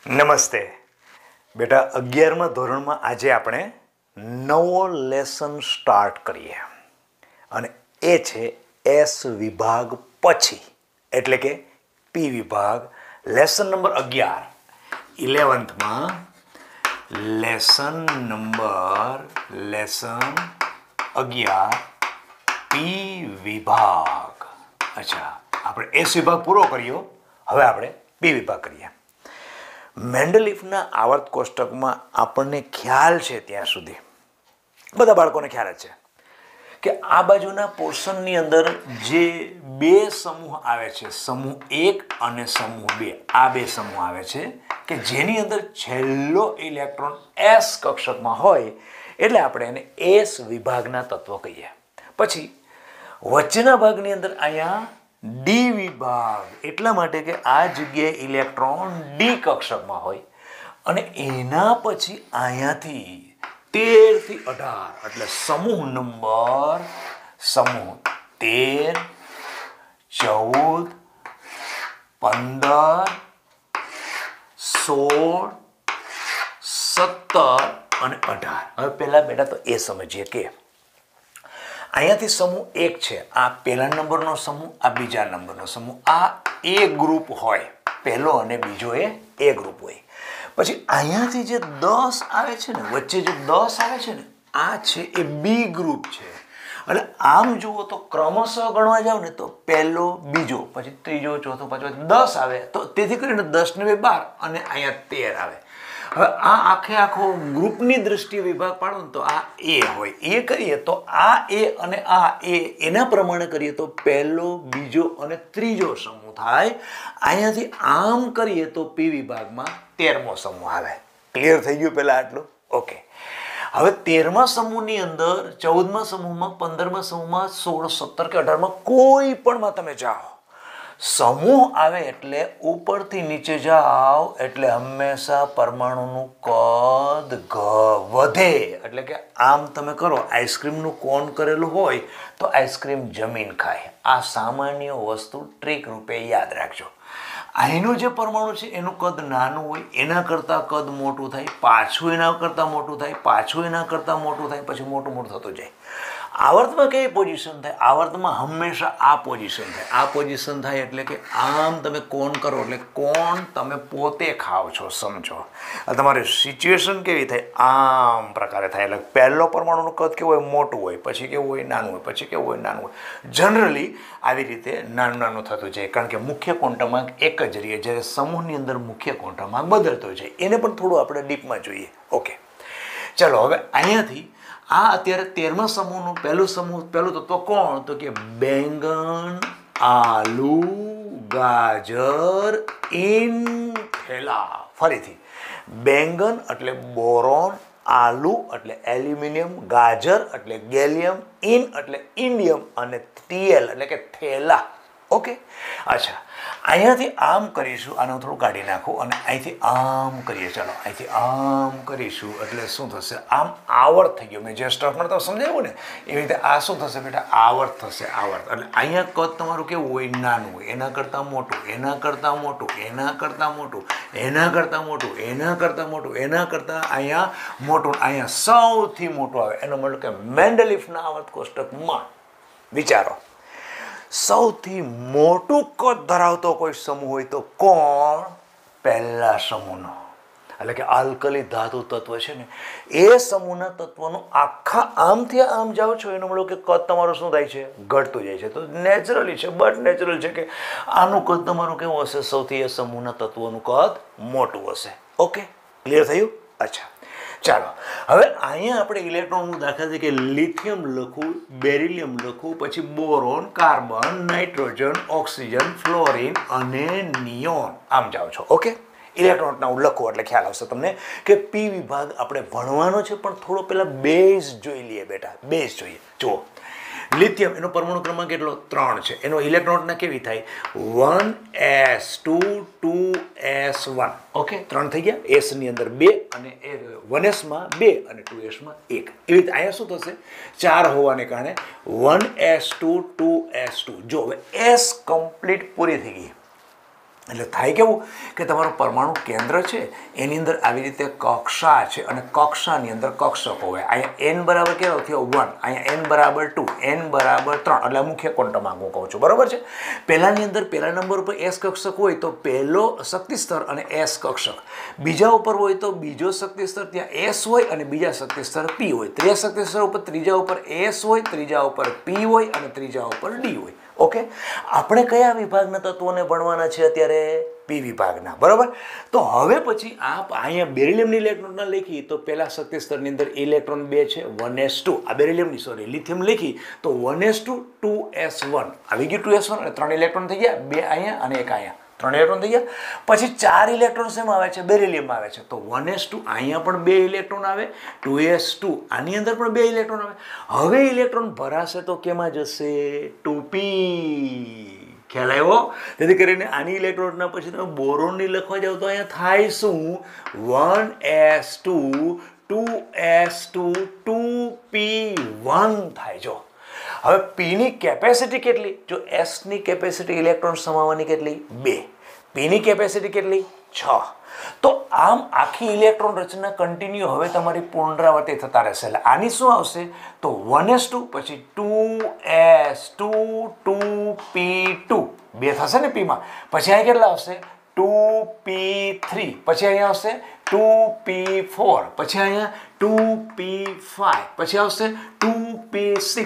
નમસ્તે બેટા, 11મા ધોરણમાં આજે આપણે નવો લેસન સ્ટાર્ટ કરીએ અને એ છે એસ વિભાગ પછી એટલે કે પી વિભાગ. લેસન નંબર 11 11thમાં લેસન 11 પી વિભાગ. અચ્છા, આપણે એસ વિભાગ પૂરો કર્યો, હવે આપણે પી વિભાગ કરીએ. મેન્ડેલિફના આવર્ત કોષ્ટકમાં આપણને ખ્યાલ છે ત્યાં સુધી, બધા બાળકોને ખ્યાલ જ છે કે આ બાજુના પોર્શનની અંદર જે બે સમૂહ આવે છે, સમૂહ 1 અને સમૂહ 2, આ બે સમૂહ આવે છે કે જેની અંદર છેલ્લો ઇલેક્ટ્રોન એસ કક્ષકમાં હોય એટલે આપણે એને એસ વિભાગના તત્વો કહીએ. પછી વચ્ચેના ભાગની અંદર અહીંયા ડી વિભાગ, એટલા માટે કે આ જગ્યાએ ઇલેક્ટ્રોન ડી કક્ષકમાં હોય અને એના પછી અહીંયાથી 13 થી 18 એટલે સમૂહ નંબર 13, 14, 15, 16, 17 અને 18. હવે પહેલા બેટા તો એ સમજીએ કે અહીંયાથી સમૂહ 1 છે, આ પહેલા નંબરનો સમૂહ, આ બીજા નંબરનો સમૂહ, આ એ ગ્રુપ હોય, પહેલો અને બીજો એ ગ્રુપ હોય. પછી અહીંયાથી જે 10 આવે છે ને, વચ્ચે જે 10 આવે છે ને, આ છે એ બી ગ્રુપ છે. એટલે આમ જુઓ તો ક્રમશઃ ગણવા જાવ ને તો પહેલો, બીજો, પછી ત્રીજો, ચોથો, પાંચમો, 10 આવે, તો તેથી કરીને 10 ને 2 12 અને અહીંયા 13 આવે. હવે આ આખો ગ્રુપની દ્રષ્ટિએ વિભાગ પાડો ને તો આ એ હોય, એ કરીએ તો આ એ અને આ એ, એના પ્રમાણે કરીએ તો પહેલો, બીજો અને ત્રીજો સમૂહ થાય. અહીંયાથી આમ કરીએ તો પી વિભાગમાં 13મો સમૂહ આવે. ક્લિયર થઈ ગયું પહેલા આટલું? ઓકે. હવે 13મા સમૂહની અંદર, 14મા સમૂહમાં, 15મા સમૂહમાં, 16, 17 કે 18માં કોઈ પણમાં તમે જાઓ, સમૂહ આવે એટલે ઉપરથી નીચે જાઓ એટલે હંમેશા પરમાણુનું કદ વધે. એટલે કે આમ તમે કરો, આઈસ્ક્રીમનું કોન કરેલું હોય તો આઈસ્ક્રીમ જમીન ખાય. આ સામાન્ય વસ્તુ ટ્રીક રૂપે યાદ રાખજો. અહીંનું જે પરમાણુ છે એનું કદ નાનું હોય, એના કરતાં કદ મોટું થાય, પાછું એના કરતાં મોટું થાય, પાછું એના કરતાં મોટું થાય, પછી મોટું થતું જાય. આવર્તમાં કઈ પોઝિશન થાય? આવર્તમાં હંમેશા આ પોઝિશન થાય. આ પોઝિશન થાય એટલે કે આમ તમે કોણ કરો એટલે કોણ તમે પોતે ખાઓ છો, સમજો. તમારી સિચ્યુએશન કેવી થાય? આમ પ્રકારે થાય. એટલે પહેલો પરમાણુનું કદ કેવું હોય? મોટું હોય, પછી કેવું હોય? નાનું હોય, પછી કેવું હોય? નાનું હોય. જનરલી આવી રીતે નાનું થતું જાય, કારણ કે મુખ્ય ક્વોન્ટમ આંક એક જ રહે, જ્યારે સમૂહની અંદર મુખ્ય ક્વોન્ટમ આંક બદલતો જાય. એને પણ થોડું આપણે ડીપમાં જોઈએ. ઓકે, ચલો હવે અહીંયાથી આ અત્યારે 13મા સમૂહનું પહેલું તત્વ કોણ? તો કે બેંગન, આલુ, ગાજર, ઇન, થેલા. ફરીથી, બેંગન એટલે બોરોન, આલુ એટલે એલ્યુમિનિયમ, ગાજર એટલે ગેલિયમ, ઇન એટલે ઇન્ડિયમ અને ટીએલ એટલે કે થેલા. ઓકે, અચ્છા, અહીંયાથી આમ કરીશું, આને હું થોડું કાઢી નાખું અને અહીંથી આમ કરીએ. ચાલો અહીંથી આમ કરીશું એટલે શું થશે? આમ આવર્ત થઈ ગયો. મેં જે સ્ટફમાં તો સમજાવ્યું ને એવી રીતે આ શું થશે બેટા? આવર્ત થશે. આવર્ત એટલે અહીંયા કદ તમારું કેવું હોય? નાનું હોય, એના કરતાં મોટું, એના કરતાં મોટું, એના કરતાં મોટું, એના કરતાં મોટું, એના કરતાં મોટું, એના કરતાં અહીંયા મોટું, અહીંયા સૌથી મોટું આવે. એનો મતલબ કે મેન્ડેલિફના આવર્ત કોષ્ટકમાં વિચારો, સૌથી મોટું કદ ધરાવતો કોઈ સમૂહ હોય તો કોણ? પહેલા સમૂહનો. એટલે કે આલ્કલી ધાતુ તત્વ છે ને, એ સમૂહના તત્વનું આખા આમથી આમ જાઓ છો એનો મતલબ કે કદ તમારું શું થાય છે? ઘટતું જાય છે. તો નેચરલી છે, બટ નેચરલ છે કે આનું કદ તમારું કેવું હશે? સૌથી એ સમૂહના તત્વોનું કદ મોટું હશે. ઓકે, ક્લિયર થયું? અચ્છા, ચાલો હવે અહીંયા આપણે ઇલેક્ટ્રોન, દાખલા તરીકે લિથિયમ લખું, બેરિલિયમ લખું, પછી boron, carbon, nitrogen, oxygen, fluorine અને નિયોન, આમ જાઓ છો. ઓકે, ઇલેક્ટ્રોનના હું લખું એટલે ખ્યાલ આવશે તમને કે પી વિભાગ આપણે ભણવાનો છે, પણ થોડો પહેલા બેઝ જોઈ લઈએ બેટા. બેઝ જોઈએ. જુઓ, લિથિયમ, એનો પરમાણુ ક્રમાંક કેટલો? 3 છે. એનો ઇલેક્ટ્રોનના કેવી થાય? 1s2 2s1. ઓકે, 3 થઈ ગયા. એસની અંદર 2 અને 1sમાં 2 અને 2sમાં 1. એવી રીતે અહીંયા શું થશે? 4 હોવાને કારણે 1s2 2s2. જો હવે એસ કમ્પ્લીટ પૂરી થઈ ગઈ. એટલે થાય કેવું કે તમારું પરમાણુ કેન્દ્ર છે એની અંદર આવી રીતે કક્ષા છે અને કક્ષાની અંદર કક્ષકો હોય. અહીંયા n બરાબર કેટલો થયો 1, અહીંયા n બરાબર 2, n બરાબર 3, એટલે મુખ્ય ક્વોન્ટમ આંક હું કહું છું, બરાબર છે. પહેલાની અંદર પહેલા નંબર ઉપર s કક્ષક હોય તો પહેલો શક્તિ સ્તર અને s કક્ષક, બીજા ઉપર હોય તો બીજો શક્તિ સ્તર ત્યાં s હોય અને બીજા શક્તિ સ્તર p હોય, ત્રીજા શક્તિ સ્તર ઉપર ત્રીજા ઉપર s હોય, ત્રીજા ઉપર p હોય અને ત્રીજા ઉપર d હોય. ઓકે, આપણે કયા વિભાગના તત્વોને ભણવાના છે અત્યારે? પી વિભાગના, બરાબર. તો હવે પછી અહીંયા બેરિલિયમની ઇલેક્ટ્રોનના લખી તો પહેલા શક્તિ સ્તરની અંદર ઇલેક્ટ્રોન 2 છે 1s2, આ બેરિલિયમની સોરી લિથિયમ લખી તો 1s2 2s1 આવી ગયું, 2s1 અને 3 ઇલેક્ટ્રોન થઈ ગયા, 2 અહીંયા અને 1 અહીંયા, 3 ઇલેક્ટ્રોન થઈ ગયા. પછી 4 ઇલેક્ટ્રોન શેમાં આવે છે? બેરિલિયમમાં આવે છે. તો 1s2 અહીંયા પણ 2 ઇલેક્ટ્રોન આવે, 2s2 આની અંદર પણ 2 ઇલેક્ટ્રોન આવે. હવે ઇલેક્ટ્રોન ભરાશે તો કેમાં જશે? 2p. ખ્યાલ આવ્યો? તેથી કરીને આની ઇલેક્ટ્રોનના પછી તમે બોરોનની લખવા જાવ તો અહીંયા થાય શું? 1s2 2s2 2p1 થાય. જો હવે પીની કેપેસિટી કેટલી? જો એસની કેપેસિટી ઇલેક્ટ્રોન સમાવવાની કેટલી? 2. પીની કેપેસિટી કેટલી? 6. તો આમ આખી ઇલેક્ટ્રોન રચના કન્ટિન્યુ હવે તમારી પુનરાવર્તિત થતા રહેશે. એટલે આની શું આવશે? તો 1s2 પછી 2s2 2p2 2 થશે ને પીમાં, પછી અહીં કેટલા આવશે? 2p3, પછી અહીંયા આવશે 2p4, પછી અહીંયા 2p5, પછી આવશે 2p6.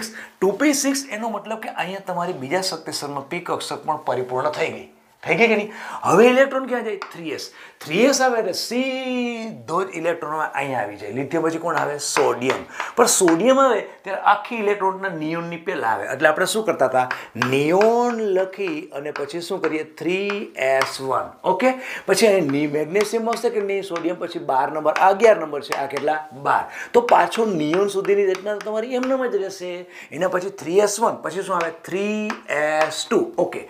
2p6 એનો મતલબ કે અહીંયા તમારી બીજા શક્તિ સ્તરમાં પી કક્ષક પણ પરિપૂર્ણ થઈ ગઈ કે નહીં? હવે ઇલેક્ટ્રોન ક્યાં જાય? 3s. 3s આવે એટલે સીધો જ ઇલેક્ટ્રોન અહીંયા આવી જાય. લિથિયમ પછી કોણ આવે? સોડિયમ. પણ સોડિયમ આવે ત્યારે આખી ઇલેક્ટ્રોનના નિયોનની પહેલા આવે, એટલે આપણે શું કરતા હતા? નિયોન લખી અને પછી શું કરીએ? 3s1. ઓકે, પછી અહીં મેગ્નેશિયમ આવશે કે નહીં? સોડિયમ પછી 12 નંબર, 11 નંબર છે, આ કેટલા? 12. તો પાછો નિયોન સુધીની રચના તમારી એમનામ જ રહેશે. એના પછી 3s1, પછી શું આવે? 3s2. ઓકે,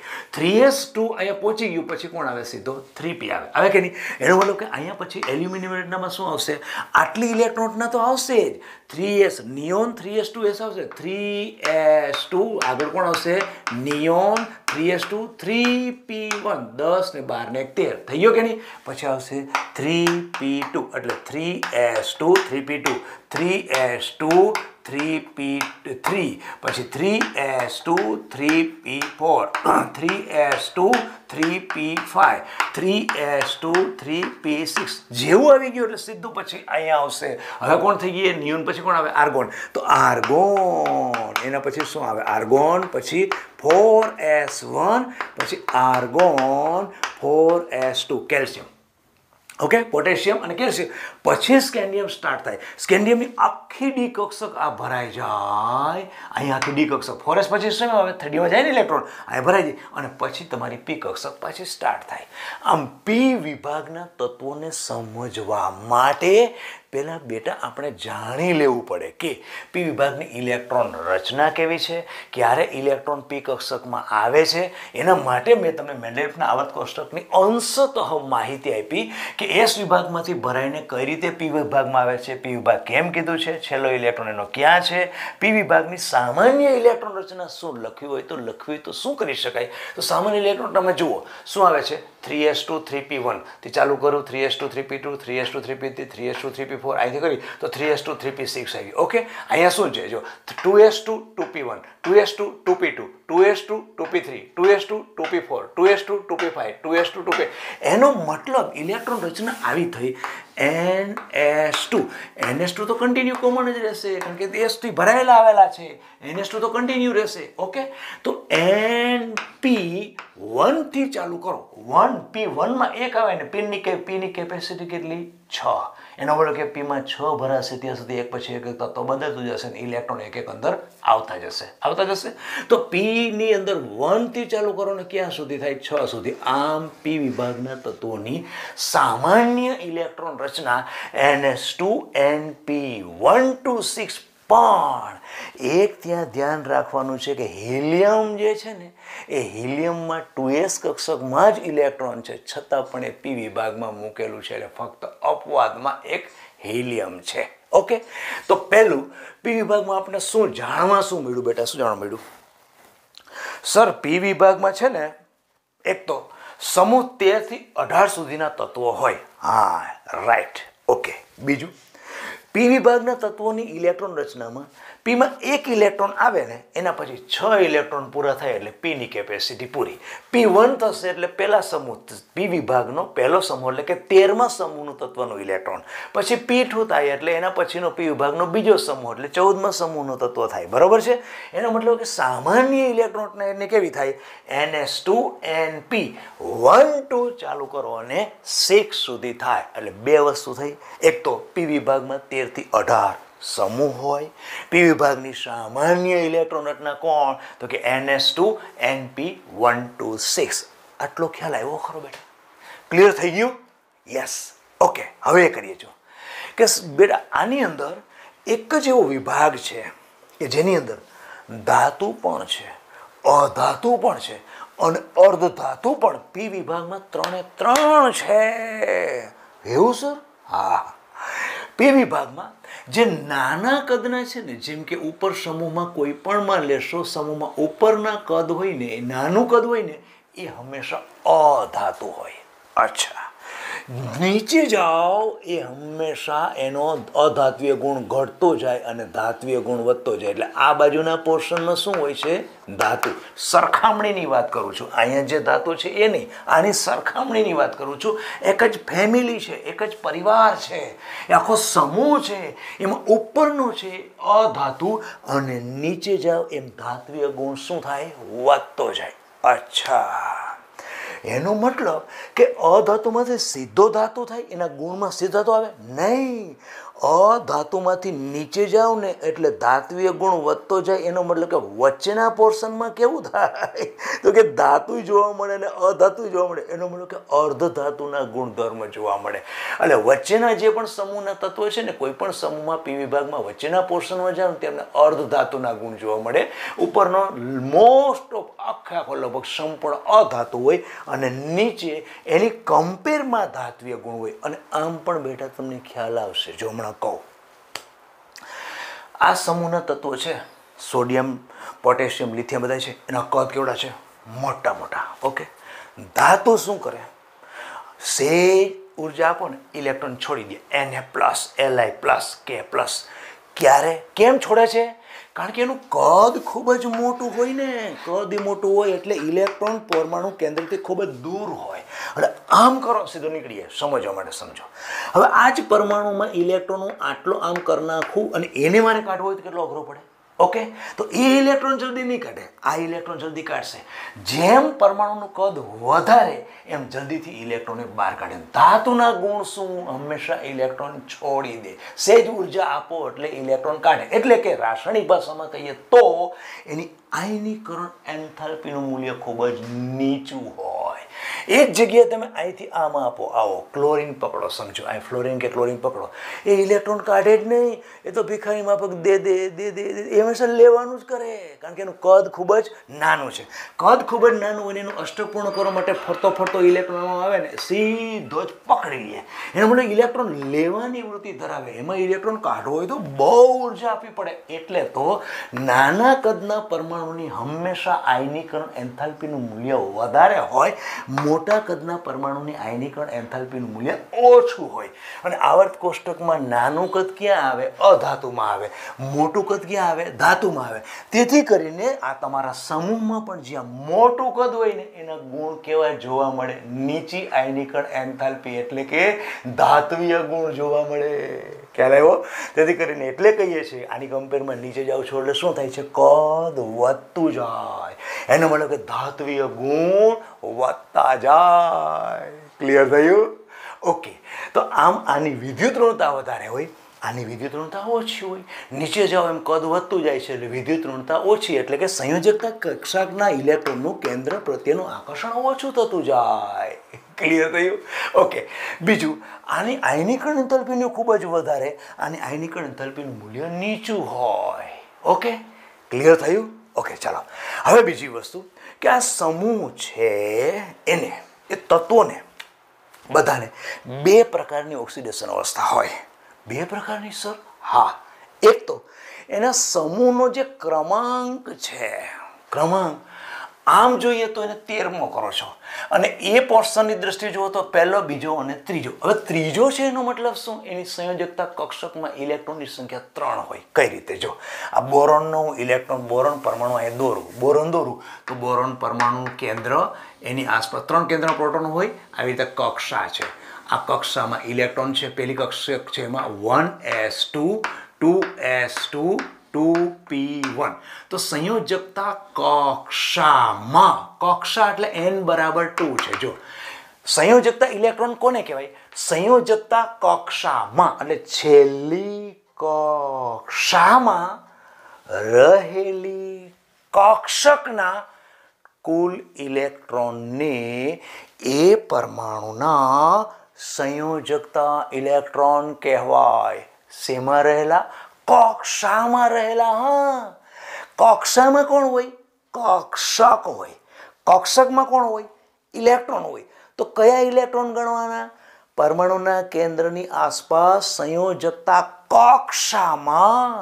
3s2 અહીંયા પહોંચી ગયું, પછી કોણ આવે? સીધો 3p આવે કે નહીં? એનો મતલબ કે અહીંયા પછી એલ્યુમિનિયમ રચનામાં શું આવશે? આટલી ઇલેક્ટ્રોનના તો આવશે જ. 3s નિયોન 3s2s આવશે, 3s2 આગળ કોણ આવશે? નિયોન 3s2 3p1 10 ને 12 ને 13 થઈ ગયો કે નહીં? પછી આવશે 3p2 એટલે 3s2 3p2 3s2 3p3 પછી 3s2 3p4 3s2 3p5 3s2 3p6 જેવું આવી ગયું એટલે સીધું પછી અહીંયા આવશે. હવે કોણ થઈ ગઈ? નિયોન પછી કોણ આવે? આર્ગોન. તો આર્ગોન એના પછી શું આવે? આર્ગોન પછી 4s1 પછી argon 4s2 calcium. Okay, potassium અને કેલ્શિયમ. પછી સ્કેન્ડિયમ સ્ટાર્ટ થાય. સ્કેન્ડિયમની આખી ડી કક્ષક આ ભરાઈ જાય, અહીંયા આખી ડી કક્ષક 4s પછી શું આવે? 3dમાં જાય ને ઇલેક્ટ્રોન, અહીંયા ભરાઈ જાય અને પછી તમારી પી કક્ષક પાછી સ્ટાર્ટ થાય. આમ પી વિભાગના તત્વોને સમજવા માટે પહેલાં બેટા આપણે જાણી લેવું પડે કે પી વિભાગની ઇલેક્ટ્રોન રચના કેવી છે, ક્યારે ઇલેક્ટ્રોન પી કક્ષકમાં આવે છે. એના માટે મેં તમને મેન્ડેલિફના આવર્ત કોષ્ટકની અંશતઃ માહિતી આપી કે એસ વિભાગમાંથી ભરાઈને કઈ રીતે પી વિભાગમાં આવે છે, પી વિભાગ કેમ કીધું છે, છેલ્લો ઇલેક્ટ્રોન એનો ક્યાં છે, પી વિભાગની સામાન્ય ઇલેક્ટ્રોન રચના શું લખવી હોય તો શું કરી શકાય. તો સામાન્ય ઇલેક્ટ્રોન તમે જુઓ શું આવે છે? 3s2 3p1 થી ચાલુ કરું, 3s2 3p2 3s2 3p3 3s2 3p4 અહીંથી કરી તો 3s2 3p6 આવી. ઓકે, અહીંયા શું છે? જો 2s2 2p1 2s2 2p2 2s2 2p3 2s2 2p4 2s2 2p5 2s2 2p. એનો મતલબ ઇલેક્ટ્રોન રચના આવી થઈ. ns2 તો કન્ટિન્યુ કોમન જ રહેશે કારણ કે s થી ભરાયેલા આવેલા છે. ns2 તો કન્ટિન્યુ રહેશે. ઓકે, તો np1 થી ચાલુ કરો. 1p1 માં 1 આવે ને પીની કેપેસિટી કેટલી? 6. એનો મતલબ કે પીમાં 6 ભરાશે ત્યાં સુધી એક પછી એક તત્વ બદલતું જશે ને ઇલેક્ટ્રોન એક અંદર આવતા જશે. તો પી ની અંદર 1 થી ચાલુ કરો ને ક્યાં સુધી થાય? 6 સુધી. આમ પી વિભાગના તત્વોની સામાન્ય electron Rachna ns2 np1 to 6. પણ એક ત્યાં ધ્યાન રાખવાનું છે કે હિલિયમ જે છે ને એ હિલિયમમાં 2s કક્ષકમાં જ ઇલેક્ટ્રોન છે, છતાં પણ એ પી વિભાગમાં મૂકેલું છે એટલે ફક્ત અપવાદમાં એક હિલિયમ છે. ઓકે, તો પહેલું પી વિભાગમાં આપણે શું મળ્યું બેટા? શું જાણવા મળ્યું? સર પી વિભાગમાં છે ને એક તો સમૂહ 13 થી 18 સુધીના તત્વો હોય. હા, રાઈટ. ઓકે. બીજું, પી વિભાગના તત્વોની ઇલેક્ટ્રોન રચનામાં પીમાં એક ઇલેક્ટ્રોન આવે ને એના પછી 6 ઇલેક્ટ્રોન પૂરા થાય એટલે પીની કેપેસિટી પૂરી. P1 થશે એટલે પહેલા સમૂહ, પી વિભાગનો પહેલો સમૂહ એટલે કે 13મા સમૂહનું તત્વનું ઇલેક્ટ્રોન. પછી P2 થાય એટલે એના પછીનો પી વિભાગનો બીજો સમૂહ એટલે 14મા સમૂહનો તત્વ થાય. બરોબર છે? એનો મતલબ કે સામાન્ય ઇલેક્ટ્રોન કેવી થાય? NS2 NP 1 2 ચાલુ કરો અને 6 સુધી થાય. એટલે બે વસ્તુ થઈ. એક તો પી વિભાગમાં 13 થી 18 સમૂહ હોય. પી વિભાગની સામાન્ય ઇલેક્ટ્રોન રચના કોણ? તો કે NS2 NP 1 2 6. આટલો ખ્યાલ આવ્યો ખરો બેટા? ક્લિયર થઈ ગયું? યસ. ઓકે. હવે કરીએ જો કે બેટા આની અંદર એક જ એવો વિભાગ છે કે જેની અંદર ધાતુ પણ છે, અધાતુ પણ છે અને અર્ધધાતુ પણ પી વિભાગમાં 3 છે. એવું સર? હા. પી વિભાગમાં જે નાના કદના છે ને, જેમ કે ઉપર સમૂહમાં કોઈ પણ માં લેશો, સમૂહમાં ઉપરના કદ હોય ને, નાનું કદ હોય ને, એ હંમેશા અધાતુ હોય. અચ્છા, નીચે જાઓ એ હંમેશા એનો અધાત્વીય ગુણ ઘટતો જાય અને ધાત્વીય ગુણ વધતો જાય. એટલે આ બાજુના પોર્શનમાં શું હોય છે? ધાતુ. સરખામણીની વાત કરું છું. અહીંયા જે ધાતુ છે એ નહીં, આની સરખામણીની વાત કરું છું. એક જ ફેમિલી છે, એક જ પરિવાર છે, એ આખો સમૂહ છે. એમાં ઉપરનો છે અધાતુ અને નીચે જાઓ એમ ધાત્વીય ગુણ શું થાય? વધતો જાય. અચ્છા, એનો મતલબ કે અધાતુમાંથી સીધો ધાતુ થાય, એના ગુણમાં સીધા તો આવે નહીં. અધાતુમાંથી નીચે જાવ ને એટલે ધાત્વીય ગુણ વધતો જાય. એનો મતલબ કે વચ્ચેના પોર્શનમાં કેવું થાય? તો કે ધાતુ જોવા મળે અને અધાતુ જોવા મળે. એનો મતલબ કે અર્ધ ધાતુના ગુણધર્મ જોવા મળે. એટલે વચ્ચેના જે પણ સમૂહના તત્વો છે ને, કોઈ પણ સમૂહમાં પી વિભાગમાં વચ્ચેના પોર્શનમાં જાવ તેમને અર્ધ ધાતુના ગુણ જોવા મળે. ઉપરનો મોસ્ટ ઓફ આખો લગભગ સંપૂર્ણ અધાતુ હોય અને નીચે એની કમ્પેરમાં ધાત્વીય ગુણ હોય. અને આમ પણ બેટા તમને ખ્યાલ આવશે જો હમણાં કહું. આ સમૂહના તત્વો છે સોડિયમ, પોટેશિયમ, લિથિયમ બધા છે. એના કદ કેવડા છે? મોટા મોટા. ઓકે. ધાતુ શું કરે? સેજ ઉર્જા આપો ને, ઇલેક્ટ્રોન છોડી દે. Na+, Li+, K+. ક્યારે? કેમ છોડે છે? કારણ કે એનું કદ ખૂબ જ મોટું હોય ને. કદ મોટું હોય એટલે ઇલેક્ટ્રોન પરમાણુ કેન્દ્રથી ખૂબ જ દૂર હોય. એટલે આમ કરો, સીધો નીકળીએ. સમજવા માટે સમજો. હવે આ જ પરમાણુમાં ઇલેક્ટ્રોન આટલો આમ કરી નાખું અને એને મારે કાઢવો હોય તો કેટલો અઘરો પડે? ઓકે. તો એ ઇલેક્ટ્રોન જલ્દી નહીં કાઢે, આ ઇલેક્ટ્રોન જલ્દી કાઢશે. જેમ પરમાણુનું કદ વધારે એમ જલ્દીથી ઇલેક્ટ્રોનને બહાર કાઢે. ધાતુના ગુણ શું? હંમેશા ઇલેક્ટ્રોન છોડી દે. સેજ ઉર્જા આપો એટલે ઇલેક્ટ્રોન કાઢે. એટલે કે રાસાયણિક ભાષામાં કહીએ તો એની આયનીકરણ એન્થાલ્પીનું મૂલ્ય ખૂબ જ નીચું હોય. એક જગ્યાએ તમે અહીંથી આમ આપો, આવો ક્લોરીન પકડો, સમજો અહીં ફ્લોરીન કે ક્લોરીન પકડો, એ ઇલેક્ટ્રોન કાઢે જ નહીં. એ તો ભિખારી માફક દે દે દે દે એ હંમેશા લેવાનું જ કરે. કારણ કે એનું કદ ખૂબ જ નાનું છે. કદ ખૂબ જ નાનું હોય, એનું અષ્ટક પૂર્ણ કરવા માટે ફરતો ઇલેક્ટ્રોન આવે ને સીધો જ પકડી લે. એના માટે ઇલેક્ટ્રોન લેવાની વૃત્તિ ધરાવે. એમાં ઇલેક્ટ્રોન કાઢવો હોય તો બહુ ઉર્જા આપવી પડે. એટલે તો નાના કદના પરમાણુની હંમેશા આયનીકરણ એન્થાલ્પીનું મૂલ્ય વધારે હોય. મોટા કદના પરમાણુની આયનીકરણ એન્થાલ્પીનું મૂલ્ય ઓછું હોય. અને આવર્ત કોષ્ટકમાં નાનું કદ ક્યાં આવે? અધાતુમાં આવે. મોટું કદ ક્યાં આવે? ધાતુમાં આવે. તેથી કરીને આ તમારા સમૂહમાં પણ જ્યાં મોટું કદ હોય ને એના ગુણ કેવા જોવા મળે? નીચી આયનીકરણ એન્થાલ્પી એટલે કે ધાત્વીય ગુણ જોવા મળે. ખ્યાલ આવ્યો? તેથી કરીને એટલે કહીએ છીએ આની કમ્પેરમાં નીચે જાવ છો એટલે શું થાય છે? કદ વધતું જાય. એનો મતલબ કે ધાત્વીય ગુણ વધતા જાય. ક્લિયર થયું? ઓકે. તો આમ આની વિદ્યુત ઋણતા વધારે હોય, આની વિદ્યુત ઋણતા ઓછી હોય. નીચે જાઓ એમ કદ વધતું જાય છે એટલે વિદ્યુત ઋણતા ઓછી. એટલે કે સંયોજકતા કક્ષકના ઇલેક્ટ્રોનનું કેન્દ્ર પ્રત્યેનું આકર્ષણ ઓછું થતું જાય. ક્લિયર થયું? ઓકે. બીજું, આની આયનીકરણ એન્થાલ્પીનું ખૂબ જ વધારે, આની આયનીકરણ એન્થાલ્પીનું મૂલ્ય નીચું હોય. ઓકે. ક્લિયર થયું? ઓકે. ચાલો હવે બીજી વસ્તુ કે આ સમૂહ છે એને, એ તત્વોને બધાને બે પ્રકારની ઓક્સિડેશન અવસ્થા હોય. બે પ્રકારની સર? હા. એક તો એના સમૂહનો જે ક્રમાંક છે, ક્રમાંક આમ જોઈએ તો એને 13મો કરો છો અને એ પોર્શનની દ્રષ્ટિએ જુઓ તો પહેલો, બીજો અને ત્રીજો. હવે ત્રીજો છે એનો મતલબ શું? એની સંયોજકતા કક્ષકમાં ઇલેક્ટ્રોનની સંખ્યા 3 હોય. કઈ રીતે? જો આ બોરોનનો ઇલેક્ટ્રોન, બોરોન પરમાણુ અહીં દોરું, બોરોન દોરું તો બોરોન પરમાણુ કેન્દ્ર, એની આસપાસ 3 કેન્દ્ર પ્રોટોન હોય. આવી રીતે કક્ષા છે. આ કક્ષામાં ઇલેક્ટ્રોન છે. પેલી કક્ષક છે એમાં 1s2 2s2 2p1. તો સંયોજકતા કક્ષામાં, કક્ષા એટલે n બરાબર 2 છે. જો સંયોજકતા ઇલેક્ટ્રોન કોને કહેવાય? સંયોજકતા કક્ષામાં એટલે છેલ્લી કક્ષામાં રહેલી કક્ષકના કુલ ઇલેક્ટ્રોનને એ પરમાણુના સંયોજકતા ઇલેક્ટ્રોન કહેવાય. શેમાં રહેલા? કક્ષામાં રહેલા. હા, કક્ષામાં કોણ હોય? કક્ષક હોય. કક્ષકમાં કોણ હોય? ઇલેક્ટ્રોન હોય. તો કયા ઇલેક્ટ્રોન ગણવાના? પરમાણુના કેન્દ્રની આસપાસ સંયોજકતા કક્ષામાં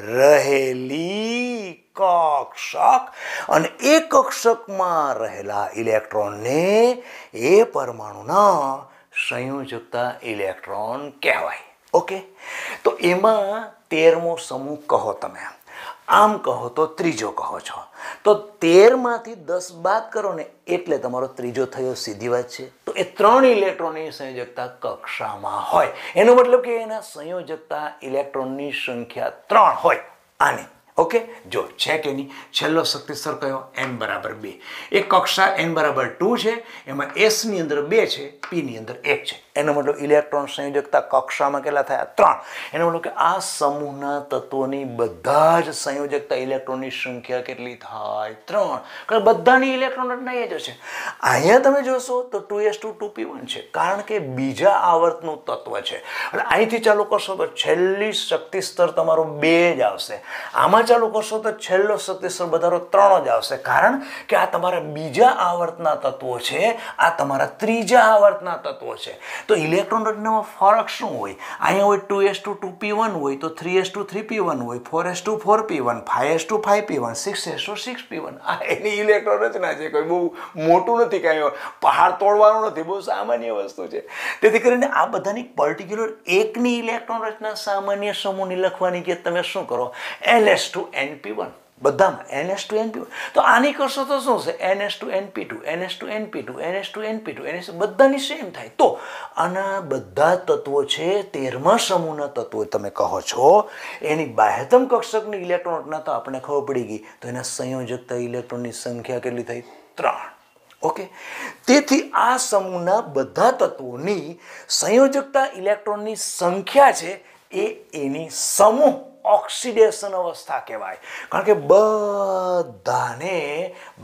રહેલી કક્ષક, અને એ કક્ષકમાં રહેલા ઇલેક્ટ્રોનને એ પરમાણુના સંયોજકતા ઇલેક્ટ્રોન કહેવાય. ઓકે, તો એમાં 13મો સમૂહ કહો તમે. આમ કહો તો ત્રીજો કહો છો. તો 13માંથી 10 બાદ કરો ને એટલે તમારો ત્રીજો થયો. સીધી વાત છે. તો એ 3 ઇલેક્ટ્રોનની સંયોજકતા કક્ષામાં હોય. એનો મતલબ કે એના સંયોજકતા ઇલેક્ટ્રોનની સંખ્યા 3 હોય. આને ઓકે, જો છે કે નહીં? છેલ્લો શક્તિ સ્તર કયો? n બરાબર 2. એ કક્ષા n બરાબર 2 છે. એમાં s ની અંદર 2 છે, p ની અંદર 1 છે. એનો મતલબ ઇલેક્ટ્રોન સંયોજકતા કક્ષામાં કેટલા થયા? 3. એનો મતલબ કે આ સમૂહના તત્વોની બધા જ સંયોજકતા ઇલેક્ટ્રોનની સંખ્યા કેટલી થાય? 3. કારણ બધાની ઇલેક્ટ્રોન રચના એ જ છે. અહીંયા તમે જોશો તો 2s2 2p1 છે, કારણ કે બીજા આવર્તનું તત્વ છે. એટલે અહીંથી ચાલુ કરશો તો છેલ્લી શક્તિ સ્તર તમારો 2 જ આવશે. આમાં ચાલુ કરશો તો છેલ્લો શક્તિ સ્તર બધારો 3 જ આવશે, કારણ કે આ તમારા બીજા આવર્તના તત્વો છે, આ તમારા ત્રીજા આવર્તના તત્વો છે. તો ઇલેક્ટ્રોન રચનામાં ફરક શું હોય? અહીંયા હોય 2s2 2p1 હોય તો 3s2 3p1 હોય, 4s2 4p1, 5s2 5p1, 6s2 6p1. આ એની ઇલેક્ટ્રોન રચના છે. કોઈ બહુ મોટું નથી, કાંઈ પહાડ તોડવાનું નથી, બહુ સામાન્ય વસ્તુ છે. તેથી કરીને આ બધાની પર્ટિક્યુલર એકની ઇલેક્ટ્રોન રચના સામાન્ય સમૂહની લખવાની કે તમે શું કરો? ns2 np1 બધામાં ns2 np1. તો આની કરશો તો શું છે? ns2 np2 ns2 np2 ns2 np2 ns બધાની સેમ થાય. તો આના બધા તત્વો છે 13મા સમૂહના તત્વો તમે કહો છો. એની બાહ્યતમ કક્ષકની ઇલેક્ટ્રોન રચના તો આપણે ખબર પડી ગઈ. તો એના સંયોજકતા ઇલેક્ટ્રોનની સંખ્યા કેટલી થઈ? 3. ઓકે, તેથી આ સમૂહના બધા તત્વોની સંયોજકતા ઇલેક્ટ્રોનની સંખ્યા છે એ એની સમૂહ ઓક્સિડેશન અવસ્થા કહેવાય. કારણ કે બધાને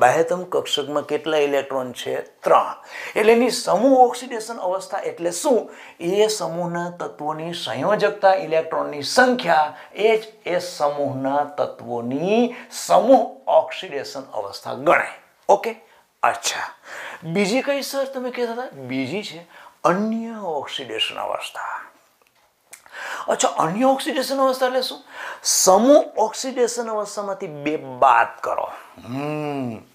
બાહ્યતમ કક્ષકમાં કેટલા ઇલેક્ટ્રોન છે? 3. એટલે એની સમૂહ ઓક્સિડેશન અવસ્થા એટલે શું? એ સમૂહના તત્વોની સંયોજકતા ઇલેક્ટ્રોનની સંખ્યા એ જ એ સમૂહના તત્વોની સમૂહ ઓક્સિડેશન અવસ્થા ગણાય. ઓકે, અચ્છા, બીજી કઈ સર તમે કહેતા હતા? બીજી છે અન્ય ઓક્સિડેશન અવસ્થા. અચ્છા, અન્ય ઓક્સિડેશન અવસ્થા એટલે શું? સમૂહ ઓક્સિડેશન અવસ્થામાંથી 2 બાદ કરો.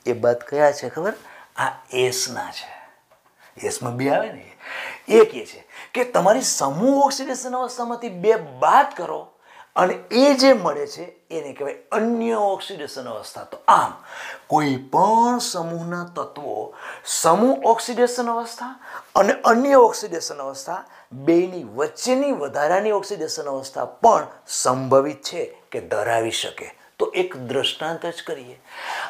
એ બાદ કયા છે ખબર? આ એસ ના છે. એસમાં 2 આવે ને. એક એ છે કે તમારી સમૂહ ઓક્સિડેશન અવસ્થામાંથી 2 બાદ કરો અને એ જે મળે છે એને કહેવાય અન્ય ઓક્સિડેશન અવસ્થા. તો આમ કોઈ પણ સમૂહના તત્વો સમૂહ ઓક્સિડેશન અવસ્થા અને અન્ય ઓક્સિડેશન અવસ્થા બેની વચ્ચેની વધારાની ઓક્સિડેશન અવસ્થા પણ સંભવિત છે કે ધરાવી શકે. તો એક દ્રષ્ટાંત જ કરીએ.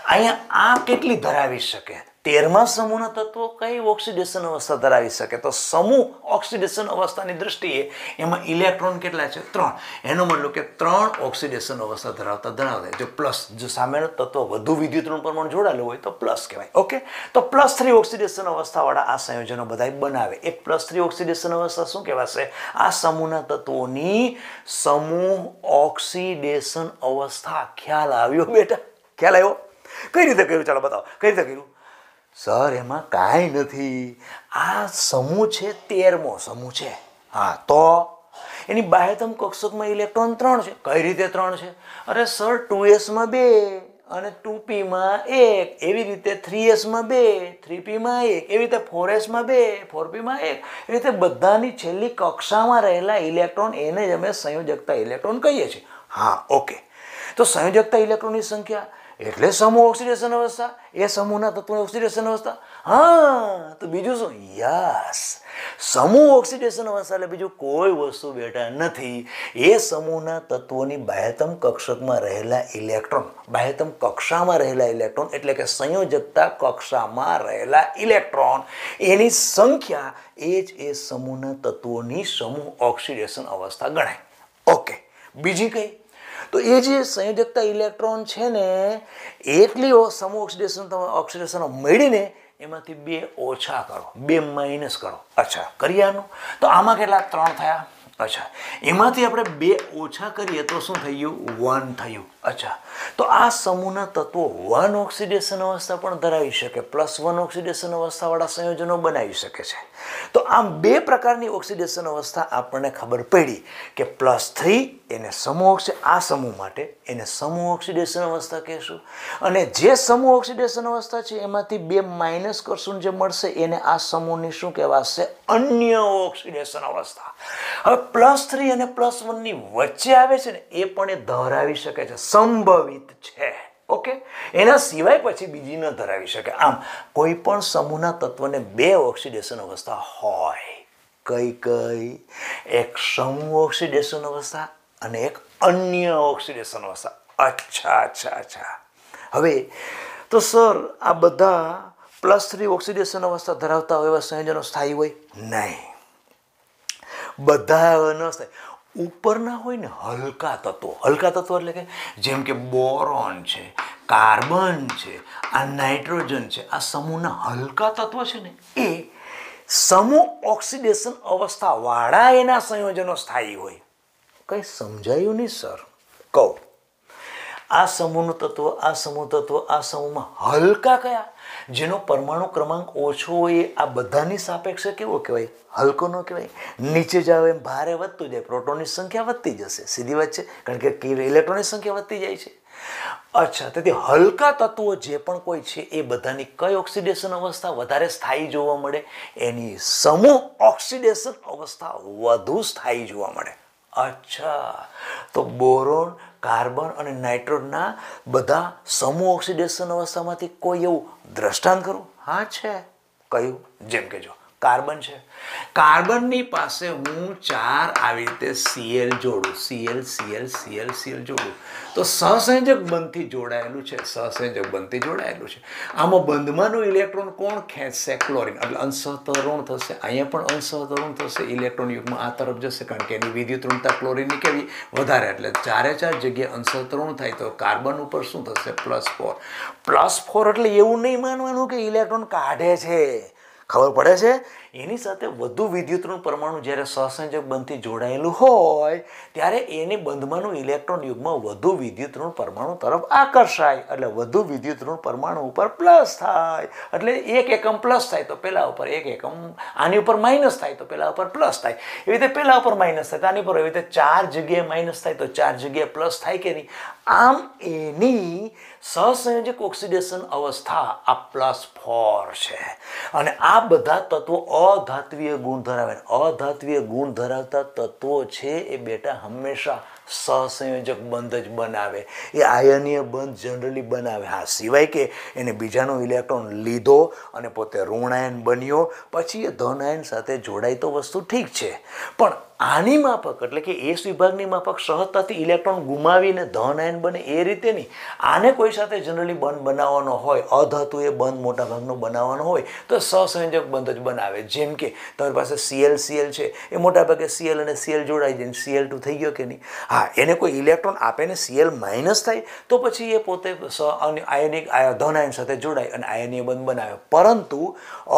અહીંયા આ કેટલી ધરાવી શકે? 13મા સમૂહના તત્વો કઈ ઓક્સિડેશન અવસ્થા ધરાવી શકે? તો સમૂહ ઓક્સિડેશન અવસ્થાની દ્રષ્ટિએ એમાં ઇલેક્ટ્રોન કેટલા છે? 3. એનો મતલબ કે 3 ઓક્સિડેશન અવસ્થા ધરાવતા. જો પ્લસ, જો સામેનું તત્વ વધુ વિદ્યુતનું પરમાણુ જોડાયેલું હોય તો પ્લસ કહેવાય. ઓકે, તો +3 ઓક્સિડેશન અવસ્થાવાળા આ સંયોજનો બધા બનાવે. એ +3 ઓક્સિડેશન અવસ્થા શું કહેવાશે? આ સમૂહના તત્વોની સમૂહ ઓક્સિડેશન અવસ્થા. ખ્યાલ આવ્યો બેટા? ખ્યાલ આવ્યો? કઈ રીતે કર્યું? ચાલો બતાવો કઈ રીતે કર્યું. સર એમાં કાંઈ નથી. આ સમૂહ છે 13મો સમૂહ છે. હા, તો એની બાહ્યતમ કક્ષકમાં ઇલેક્ટ્રોન 3 છે. કઈ રીતે 3 છે? અરે સર 2s માં 2 અને 2p માં 1, એવી રીતે 3s માં 2, 3p માં 1, એવી રીતે 4s માં 2, 4p માં 1, એવી રીતે બધાની છેલ્લી કક્ષામાં રહેલા ઇલેક્ટ્રોન એને જ અમે સંયોજકતા ઇલેક્ટ્રોન કહીએ છીએ. હા, ઓકે. તો સંયોજકતા ઇલેક્ટ્રોનની સંખ્યા એટલે સમૂહ ઓક્સિડેશન અવસ્થા, એ સમૂહના તત્વોની ઓક્સિડેશન અવસ્થા. હા, તો બીજું શું? યસ, સમૂહ ઓક્સિડેશન અવસ્થા એટલે બીજું કોઈ વસ્તુ બેટા નથી. એ સમૂહના તત્વોની બાહ્યતમ કક્ષકમાં રહેલા ઇલેક્ટ્રોન, બાહ્યતમ કક્ષામાં રહેલા ઇલેક્ટ્રોન એટલે કે સંયોજકતા કક્ષામાં રહેલા ઇલેક્ટ્રોન એની સંખ્યા એ જ એ સમૂહના તત્વોની સમૂહ ઓક્સિડેશન અવસ્થા ગણાય. ઓકે, બીજી કઈ? તો એ જે સંયોજકતા ઇલેક્ટ્રોન છે ને એટલી સમૂહ ઓક્સિડેશન મળીને એમાંથી 2 ઓછા કરો, 2 માઇનસ કરો. અચ્છા, કરીએ આનું? તો આમાં કેટલા? 3 થયા. અચ્છા, એમાંથી આપણે 2 ઓછા કરીએ તો શું થઈ ગયું? 1 થયું. અચ્છા, તો આ સમૂહના તત્વો 1 ઓક્સિડેશન અવસ્થા પણ ધરાવી શકે, +1 ઓક્સિડેશન અવસ્થાવાળા સંયોજનો બનાવી શકે છે. તો આમ 2 પ્રકારની ઓક્સિડેશન અવસ્થા આપણને ખબર પડી કે +3 એને સમૂહ આ સમૂહ માટે એને સમૂહ ઓક્સિડેશન અવસ્થા કહેશું, અને જે સમૂહ ઓક્સિડેશન અવસ્થા છે એમાંથી 2 માઇનસ કરશું જે મળશે એને આ સમૂહની શું કહેવાશે? અન્ય ઓક્સિડેશન અવસ્થા. હવે +3 અને +1 ની વચ્ચે આવે છે ને એ પણ એ ધરાવી શકે છે, સંભવિત છે. ઓકે, એના સિવાય પછી બીજી ન ધરાવી શકે. આમ કોઈ પણ સમૂહના તત્વને 2 ઓક્સિડેશન અવસ્થા હોય. કઈ કઈ? એક સમૂહ ઓક્સિડેશન અવસ્થા અને એક અન્ય ઓક્સિડેશન અવસ્થા. અચ્છા. હવે તો સર આ બધા +3 ઓક્સિડેશન અવસ્થા ધરાવતા હોય એવા સંયોજનો સ્થાયી હોય? નહીં, બધા ન થાય. ઉપરના હોય ને હલકા તત્વો, હલકા તત્વો એટલે કે જેમ કે બોરોન છે, કાર્બન છે, આ નાઇટ્રોજન છે, આ સમૂહના હલકા તત્વો છે ને એ સમૂહ ઓક્સિડેશન અવસ્થા વાળા એના સંયોજનો સ્થાયી હોય. કઈ સમજાયું નહીં સર? કહું. આ સમૂહનું તત્વ, આ સમૂહ તત્વ, આ સમૂહમાં હલકા કયા? જેનો પરમાણુ ક્રમાંક ઓછો હોય આ બધાની સાપેક્ષે કેવો કહેવાય? હલકો નો કહેવાય. નીચે જાવ એમ ભારે વધતું જાય, પ્રોટોનની સંખ્યા વધતી જશે. સીધી વાત છે, કારણ કે ઇલેક્ટ્રોનની સંખ્યા વધતી જાય છે. અચ્છા, તેથી હલકા તત્વો જે પણ કોઈ છે એ બધાની કઈ ઓક્સિડેશન અવસ્થા વધારે સ્થાયી જોવા મળે? એની સમૂહ ઓક્સિડેશન અવસ્થા વધુ સ્થાયી જોવા મળે. અચ્છા, તો બોરોન, કાર્બન અને નાઇટ્રોજનના બધા સમૂહ ઓક્સિડેશન અવસ્થામાંથી કોઈ એવું દ્રષ્ટાંત કરું? હા છે. કયું? જેમ કે જો કાર્બન છે, કાર્બનની પાસે હું 4 આવી રીતે Cl જોડું, Cl જોડું તો સહસંયોજક બંધથી જોડાયેલું છે, સહસંયોજક બંધથી જોડાયેલું છે. આમાં બંધમાંનું ઇલેક્ટ્રોન કોણ ખેંચશે? ક્લોરીન. એટલે અંશતરુણ થશે, અહીંયા પણ અંશતરુણ થશે, ઇલેક્ટ્રોન યુગમાં આ તરફ જશે, કારણ કે એની વિદ્યુત ઋણતા ક્લોરીનની કેવી? વધારે. એટલે 4 જગ્યાએ અંશતરુણ થાય તો કાર્બન ઉપર શું થશે? +4. +4 એટલે એવું નહીં માનવાનું કે ઇલેક્ટ્રોન કાઢે છે, ખબર પડે છે? એની સાથે વધુ વિદ્યુતઋણ પરમાણુ જ્યારે સહસંયોજક બંધથી જોડાયેલું હોય ત્યારે એની બંધમાંનું ઇલેક્ટ્રોન યુગમાં વધુ વિદ્યુતઋણ પરમાણુ તરફ આકર્ષાય, એટલે વધુ વિદ્યુતઋણ પરમાણુ ઉપર પ્લસ થાય. એટલે 1 એકમ પ્લસ થાય તો પેલા ઉપર 1 એકમ, આની ઉપર માઇનસ થાય તો પેલા ઉપર પ્લસ થાય, એવી રીતે પેલા ઉપર માઇનસ થાય તો આની પર, એવી રીતે 4 જગ્યાએ માઇનસ થાય તો 4 જગ્યાએ પ્લસ થાય કે નહીં? આમ એની સહસંયોજક ઓક્સિડેશન અવસ્થા આ +4 છે. અને આ બધા તત્વો અધાત્વીય ગુણ ધરાવે. અધાત્વીય ગુણ ધરાવતા તત્વો છે એ બેટા હંમેશા સહસંયોજક બંધ જ બનાવે, એ આયનીય બંધ જનરલી બનાવે. હા, સિવાય કે એને બીજાનો ઇલેક્ટ્રોન લીધો અને પોતે ઋણાયન બન્યો પછી એ ધનાયન સાથે જોડાય તો વસ્તુ ઠીક છે, પણ આની માફક એટલે કે એસ વિભાગની માફક સહજતાથી ઇલેક્ટ્રોન ગુમાવીને ધનાયન બને એ રીતે નહીં. આને કોઈ સાથે જનરલી બંધ બનાવવાનો હોય, અધાતુ એ બંધ મોટા ભાગનો બનાવવાનો હોય તો સહસંયોજક બંધ જ બનાવે. જેમ કે તમારી પાસે Cl છે, એ મોટા ભાગે Cl અને Cl જોડાઈ જઈને Cl2 થઈ ગયો કે નહીં? હા, એને કોઈ ઇલેક્ટ્રોન આપે ને Cl- થાય તો પછી એ પોતે આયનિક ધનાયન સાથે જોડાય અને આયનીય બંધ બનાવે. પરંતુ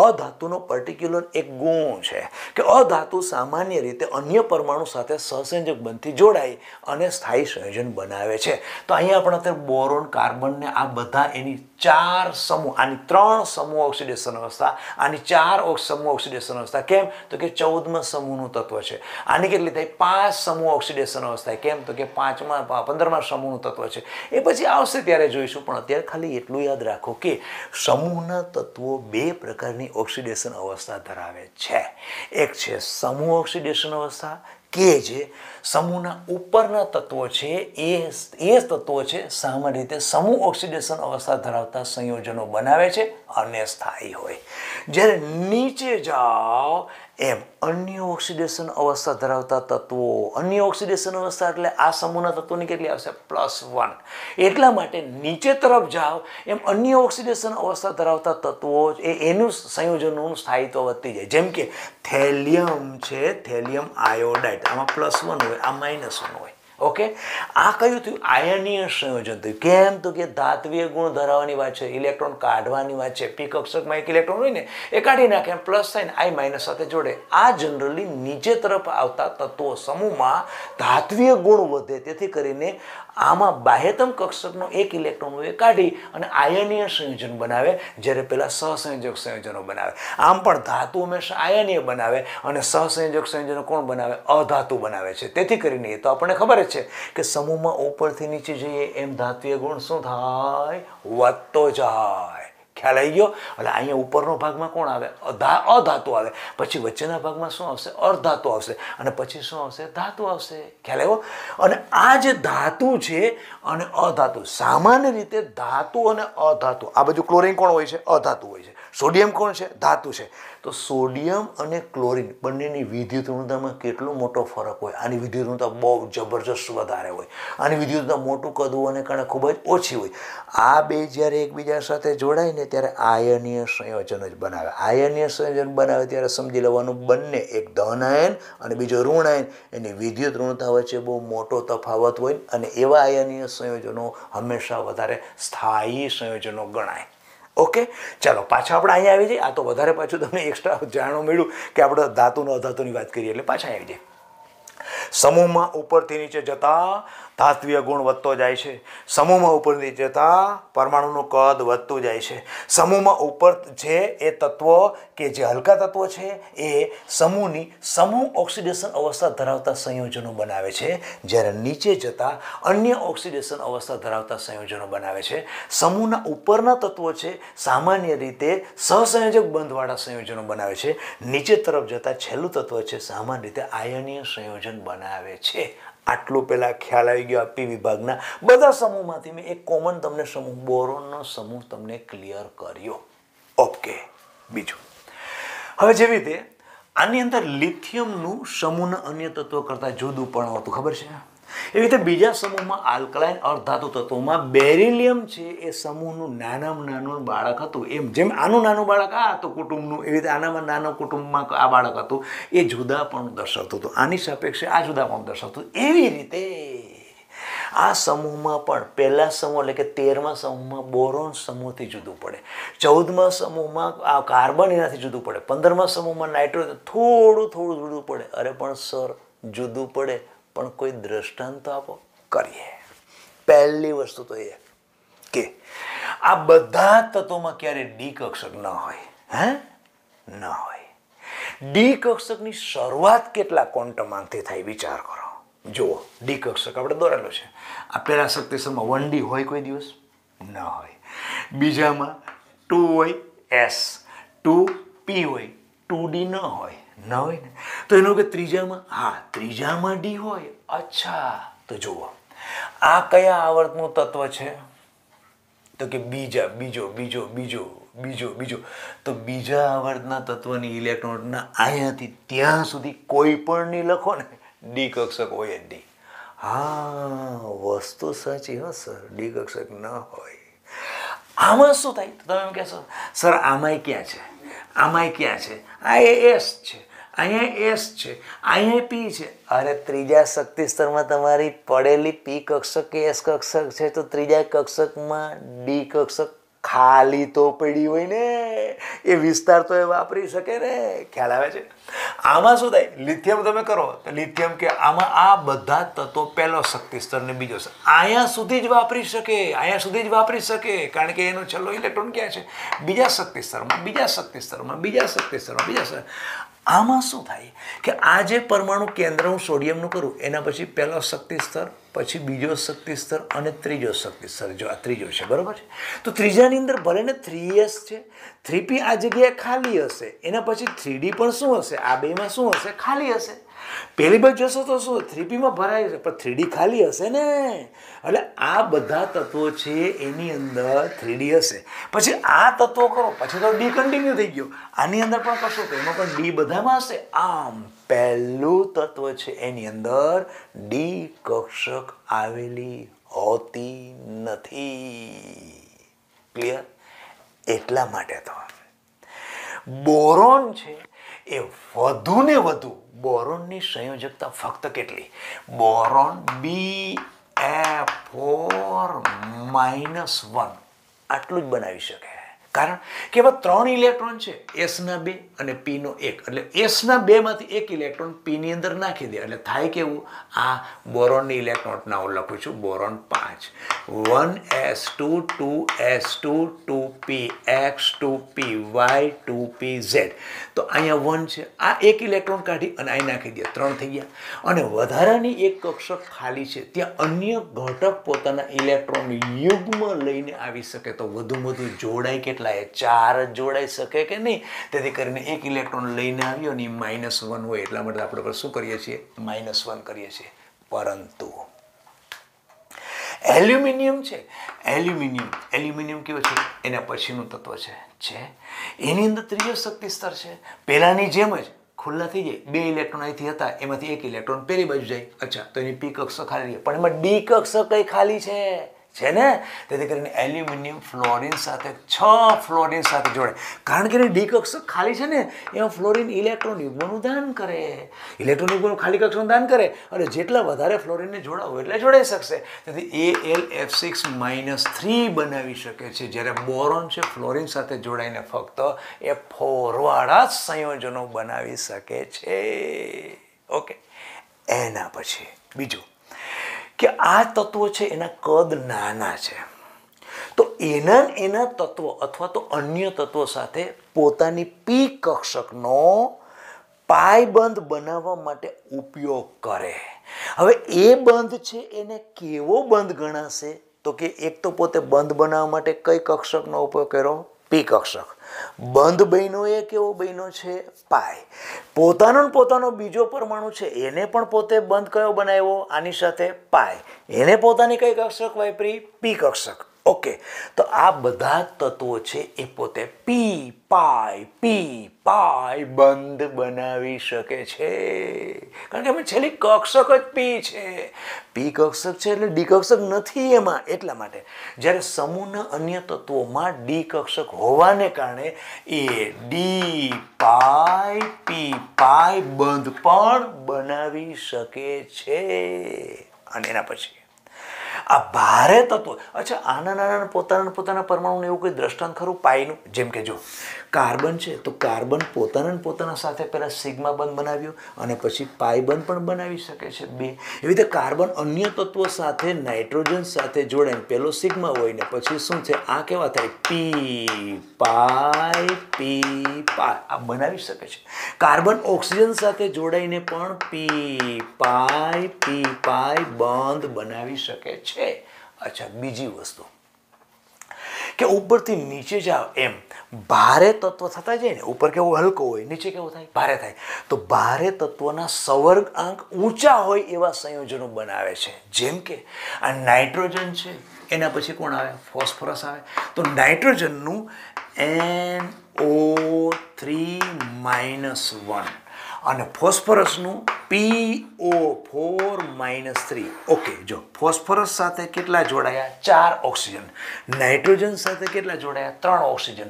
અધાતુનો પર્ટિક્યુલર એક ગુણ છે કે અધાતુ સામાન્ય રીતે અન્ય પરમાણુ સાથે સહસંયોજક બંધથી જોડાઈ અને સ્થાયી સંયોજન બનાવે છે. તો અહીંયા આપણે અત્યારે બોરોન, કાર્બન ને આ બધા એની 4 સમૂહ, આની 3 સમૂહ ઓક્સિડેશન અવસ્થા, આની 4 સમૂહ ઓક્સિડેશન અવસ્થા. કેમ? તો કે 14મા સમૂહનું તત્વ છે. આની કેટલી થાય? 5 સમૂહ ઓક્સિડેશન અવસ્થા. કેમ? તો કે 15મા સમૂહનું તત્વ છે. એ પછી આવશે ત્યારે જોઈશું, પણ અત્યારે ખાલી એટલું યાદ રાખો કે સમૂહના તત્વો 2 પ્રકારની ઓક્સિડેશન અવસ્થા ધરાવે છે. એક છે સમૂહ ઓક્સિડેશન અવસ્થા, કે જે સમૂહના ઉપરના તત્વો છે એ તત્વો છે સામાન્ય રીતે સમૂહ ઓક્સિડેશન અવસ્થા ધરાવતા સંયોજનો બનાવે છે અને સ્થાયી હોય. જ્યારે નીચે જાઓ એમ અન્ય ઓક્સિડેશન અવસ્થા ધરાવતા તત્વો, અન્ય ઓક્સિડેશન અવસ્થા એટલે આ સમૂહના તત્વોની કેટલી આવશે? +1. એટલા માટે નીચે તરફ જાઓ એમ અન્ય ઓક્સિડેશન અવસ્થા ધરાવતા તત્વો એનું સંયોજનોનું સ્થાયિત્વ વધતી જાય. જેમ કે થેલિયમ છે, થેલિયમ આયોડાઇડ, આમાં +1 હોય, આ -1 હોય. ઓકે, આ કયું થયું? આયનીય સંયોજન થયું. કેમ? તો કે ધાત્વીય ગુણ ધરાવવાની વાત છે, ઇલેક્ટ્રોન કાઢવાની વાત છે. પી કક્ષકમાં એક ઇલેક્ટ્રોન હોય ને એ કાઢી નાખે, પ્લસ થાય ને આઈ માઇનસ સાથે જોડે. આ જનરલી નીચે તરફ આવતા તત્વો સમૂહમાં ધાત્વીય ગુણ વધે, તેથી કરીને આમાં બાહ્યતમ કક્ષકનો એક ઇલેક્ટ્રોન હોય કાઢી અને આયનીય સંયોજન બનાવે, જ્યારે પેલા સહસંયોજક સંયોજનો બનાવે. આમ પણ ધાતુ હંમેશા આયનીય બનાવે અને સહસંયોજક સંયોજનો કોણ બનાવે? અધાતુ બનાવે છે. તેથી કરીને એ તો આપણને ખબર જ છે કે સમૂહમાં ઉપરથી નીચે જઈએ એમ ધાત્વીય ગુણ શું થાય? વધતો જાય. ખ્યાલ આવી ગયો? એટલે અહીંયા ઉપરનો ભાગમાં કોણ આવે? અધાતુ આવે. પછી વચ્ચેના ભાગમાં શું આવશે? અર્ધાતુ આવશે. અને પછી શું આવશે? ધાતુ આવશે. ખ્યાલ આવ્યો? અને આ જે ધાતુ છે અને અધાતુ, સામાન્ય રીતે ધાતુ અને અધાતુ, આ બધું ક્લોરીન કોણ હોય છે? અધાતુ હોય છે. સોડિયમ કોણ છે? ધાતુ છે. તો સોડિયમ અને ક્લોરીન બંનેની વિદ્યુત ઋણતામાં કેટલો મોટો ફરક હોય. આની વિદ્યુત ઋણતા બહુ જબરજસ્ત વધારે હોય, આની વિદ્યુત ઋણતા મોટું કદ હોવાને કારણે ખૂબ જ ઓછી હોય. આ બે જ્યારે એકબીજા સાથે જોડાય ને ત્યારે આયનીય સંયોજન જ બનાવે. આયનીય સંયોજન બનાવે ત્યારે સમજી લેવાનું બંને, એક ધન આયન અને બીજો ઋણ આયન, એની વિદ્યુત ઋણતા વચ્ચે બહુ મોટો તફાવત હોય અને એવા આયનીય સંયોજનો હંમેશા વધારે સ્થાયી સંયોજનો ગણાય. ઓકે, ચાલો પાછા આપણે અહીંયા આવી જઈએ. આ તો વધારે પાછું તમને એક્સ્ટ્રા જાણવા મળ્યું કે આપણે ધાતુનો અધાતુની વાત કરીએ એટલે પાછા આવી જઈએ. સમૂહમાં ઉપરથી નીચે જતા ધાત્વીય ગુણ વધતો જાય છે. સમૂહમાં ઉપરથી જતા પરમાણુનું કદ વધતું જાય છે. સમૂહમાં ઉપર છે એ તત્વો કે જે હલકા તત્વો છે એ સમૂહની સમૂહ ઓક્સિડેશન અવસ્થા ધરાવતા સંયોજનો બનાવે છે, જ્યારે નીચે જતા અન્ય ઓક્સિડેશન અવસ્થા ધરાવતા સંયોજનો બનાવે છે. સમૂહના ઉપરના તત્વો છે સામાન્ય રીતે સહસંયોજક બંધવાળા સંયોજનો બનાવે છે. નીચે તરફ જતા છેલ્લું તત્વ છે સામાન્ય રીતે આયનીય સંયોજન બનાવે છે. આટલું પહેલા ખ્યાલ આવી ગયો પી વિભાગના બધા સમૂહમાંથી. મેં એક કોમન તમને સમૂહ બોરોનનો સમૂહ તમને ક્લિયર કર્યો. ઓકે, બીજું હવે જેવી રીતે આની અંદર લિથિયમનું સમૂહના અન્ય તત્વો કરતાં જુદું પણ હોતું ખબર છે. એવી રીતે બીજા સમૂહમાં આલ્કલાઇન અર્ધધાતુ તત્વોમાં બેરિલિયમ છે એ સમૂહનું નાનામાં નાનું બાળક હતું. એમ જેમ આનું નાનું બાળક આ હતું કુટુંબનું, એવી રીતે આનામાં નાના કુટુંબમાં આ બાળક હતું. એ જુદા પણ દર્શાવતું હતું. આની સાપેક્ષે આ જુદા પણ દર્શાવતું. એવી રીતે આ સમૂહમાં પણ પહેલા સમૂહ એટલે કે 13મા સમૂહમાં બોરોન સમૂહથી જુદું પડે, 14મા સમૂહમાં આ કાર્બન એનાથી જુદું પડે, 15મા સમૂહમાં નાઇટ્રોજન થોડું જુદું પડે. અરે પણ સર જુદું પડે પણ કોઈ દ્રષ્ટાંત આપો. કરીએ. પહેલી વસ્તુ તો એ કે આ બધા તત્વોમાં ક્યારે ડી કક્ષક ન હોય. ન હોય. ડી કક્ષકની શરૂઆત કેટલા ક્વોન્ટમ આંકથી થાય વિચાર કરો. જુઓ, ડી કક્ષક આપણે દોરેલો છે. આ પહેલા શક્તિસ્તરમાં 1D હોય કોઈ દિવસ? ન હોય. બીજામાં 2 હોય S, 2P હોય, 2D ન હોય. ન હોય ને. તો એનો કે ત્રીજામાં? હા, ત્રીજામાં ડી હોય. અચ્છા, તો જુઓ આ કયા આવર્તનું તત્વ છે? તો કે બીજો. તો બીજા આવર્તના તત્વની ઇલેક્ટ્રોનના અહીંયાથી ત્યાં સુધી કોઈ પણ નહીં લખો ને, ડી કક્ષક હોય જ નહીં. હા, વસ્તુ સાચી હો સર, ડી કક્ષક ન હોય. આમાં શું થાય? તો તમે એમ કહેશો સર આમાંય ક્યાં છે? આમાંય ક્યાં છે? આ એસ છે, અહીંયા એસ છે, અહીંયા પી છે. અરે ત્રીજા શક્તિ સ્તરમાં તમારી પડેલી પી કક્ષક કે એસ કક્ષક છે, તો ત્રીજા કક્ષકમાં ડી કક્ષક ખાલી તો પડી હોય ને. એ વિસ્તાર તો એ વાપરી શકે ને, ખ્યાલ આવે છે? આમાં શું થાય, લિથિયમ તમે કરો તો લિથિયમ કે આમાં આ બધા તત્વો પહેલો શક્તિ સ્તર ને બીજો અહીંયા સુધી જ વાપરી શકે, કારણ કે એનો છેલ્લો ઇલેક્ટ્રોન ક્યાં છે? બીજા શક્તિ સ્તરમાં. આમાં શું થાય કે આ જે પરમાણુ કેન્દ્ર હું સોડિયમનું કરું એના પછી પહેલો શક્તિ સ્તર, પછી બીજો શક્તિ સ્તર અને ત્રીજો શક્તિ સ્તર. જો આ ત્રીજો છે, બરોબર છે? તો ત્રીજાની અંદર ભલે ને 3s છે, 3p આ જગ્યાએ ખાલી હશે, એના પછી 3d પણ શું હશે? આ બેમાં શું હશે? ખાલી હશે. પહેલી બાજુ જશો તો શું 3p માં ભરાય છે, પણ 3d ખાલી હશે ને. એટલે આ બધા તત્વો છે એની અંદર 3d હશે. પછી આ તત્વો કરો પછી તો d કન્ટિન્યુ થઈ ગયો. આની અંદર પણ કરશો તો એમાં પણ d બધામાં હશે. આમ પહેલું તત્વ છે એની અંદર d કક્ષક આવેલી હોતી નથી. ક્લિયર? એટલા માટે તો બોરોન છે એ વધુ ને વધુ, બોરોનની સંયોજકતા ફક્ત કેટલી? બોરોન Bf4-1 આટલું જ બનાવી શકે. કારણ કે એવા 3 ઇલેક્ટ્રોન છે, એસના 2 અને પીનો 1. એટલે એસના 2 માંથી 1 ઇલેક્ટ્રોન પીની અંદર નાખી દે એટલે થાય કેવું? આ બોરોનની ઇલેક્ટ્રોન ના હું લખું છું boron 5, 1s2 2s2 2p x 2p y 2pz. તો અહીંયા 1 છે, આ 1 ઇલેક્ટ્રોન કાઢી અને અહીં નાખી દે, 3 થઈ ગયા. અને વધારાની એક કક્ષક ખાલી છે, ત્યાં અન્ય ઘટક પોતાના ઇલેક્ટ્રોન યુગ્મ લઈને આવી શકે. તો વધુ જોડાય કેટલા? 4 જ જોડાઈ શકે કે નહીં? તેથી કરીને એક ઇલેક્ટ્રોન લઈને આવ્યો ને -1 હોય એટલા માટે આપણે શું કરીએ છીએ? -1 કરીએ છીએ. પરંતુ એલ્યુમિનિયમ છે, એલ્યુમિનિયમ કેવો છે? એના પછીનું તત્વ છે એની અંદર ત્રીજો શક્તિ સ્તર છે. પહેલાની જેમ જ ખુલ્લા થઈ જાય, 2 ઇલેક્ટ્રોન અહીંથી હતા એમાંથી 1 ઇલેક્ટ્રોન પેલી બાજુ જાય. અચ્છા, તો એની પી કક્ષક ખાલી રહે, પણ એમાં ડી કક્ષક કઈ ખાલી છે ને. તેથી કરીને એલ્યુમિનિયમ ફ્લોરિન સાથે 6 ફ્લોરિન સાથે જોડે, કારણ કે ડી કક્ષક ખાલી છે ને એમાં ફ્લોરિન ઇલેક્ટ્રોન યુગ્મનું દાન કરે, ઇલેક્ટ્રોન યુગ્મનું ખાલી કક્ષકનું દાન કરે. અને જેટલા વધારે ફ્લોરિનને જોડાવો એટલે જોડાઈ શકશે. તેથી AlF6-3 બનાવી શકે છે, જ્યારે બોરોન છે ફ્લોરિન સાથે જોડાઈને ફક્ત F4 વાળા સંયોજનો બનાવી શકે છે. ઓકે, એના પછી બીજું કે આ તત્વો છે એના કદ નાના છે, તો એના તત્વો અથવા તો અન્ય તત્વો સાથે પોતાની પી કક્ષકનો પાયબંધ બનાવવા માટે ઉપયોગ કરે. હવે એ બંધ છે એને કેવો બંધ ગણાશે? તો કે એક તો પોતે બંધ બનાવવા માટે કઈ કક્ષકનો ઉપયોગ કર્યો? પી કક્ષક. બંધ બન્યો એ કેવો બન્યો છે? પાય. પોતાનો બીજો પરમાણુ છે એને પણ પોતે બંધ કયો બનાવ્યો? આની સાથે પાય. એને પોતાની કઈ કક્ષક વાપરી? પી કક્ષક. ઓકે, તો આ બધા તત્વો છે એ પોતે પી પાય બંધ બનાવી શકે છે, કારણ કે અમે છેલ્લી કક્ષક જ પી છે. પી કક્ષક છે એટલે ડી કક્ષક નથી એમાં. એટલા માટે જ્યારે સમૂહના અન્ય તત્વોમાં ડી કક્ષક હોવાને કારણે એ ડી પાય પી પાય બંધ પણ બનાવી શકે છે. અને એના પછી આ ભારે તત્વો, અચ્છા, આના નાના પોતાના પરમાણુને એવું કોઈ દ્રષ્ટાંત ખરું પાયનું? જેમ કે જો કાર્બન છે તો કાર્બન પોતાના સાથે પહેલા સિગ્મા બંધ બનાવ્યો અને પછી પાય બંધ પણ બનાવી શકે છે 2. એવી રીતે કાર્બન અન્ય તત્વો સાથે નાઇટ્રોજન સાથે જોડાઈને પેલો સિગ્મા હોય ને પછી શું છે? આ કેવા થાય? પી પાય આ બનાવી શકે છે. કાર્બન ઓક્સિજન સાથે જોડાઈને પણ પી પાય બંધ બનાવી શકે છે. અચ્છા, બીજી વસ્તુ કે ઉપરથી નીચે જાવ એમ ભારે તત્વ થતા જાય ને, ઉપર કેવો હલકો હોય, નીચે કેવો થાય? ભારે થાય. તો ભારે તત્વના સવર્ગ આંક ઊંચા હોય એવા સંયોજનો બનાવે છે. જેમ કે આ નાઇટ્રોજન છે એના પછી કોણ આવે? ફોસ્ફરસ આવે. તો નાઇટ્રોજનનું NO3-1 અને ફોસ્ફરસનું PO4-3. ઓકે, જો ફોસ્ફરસ સાથે કેટલા જોડાયા? 4 ઓક્સિજન. નાઇટ્રોજન સાથે કેટલા જોડાયા? 3 ઓક્સિજન.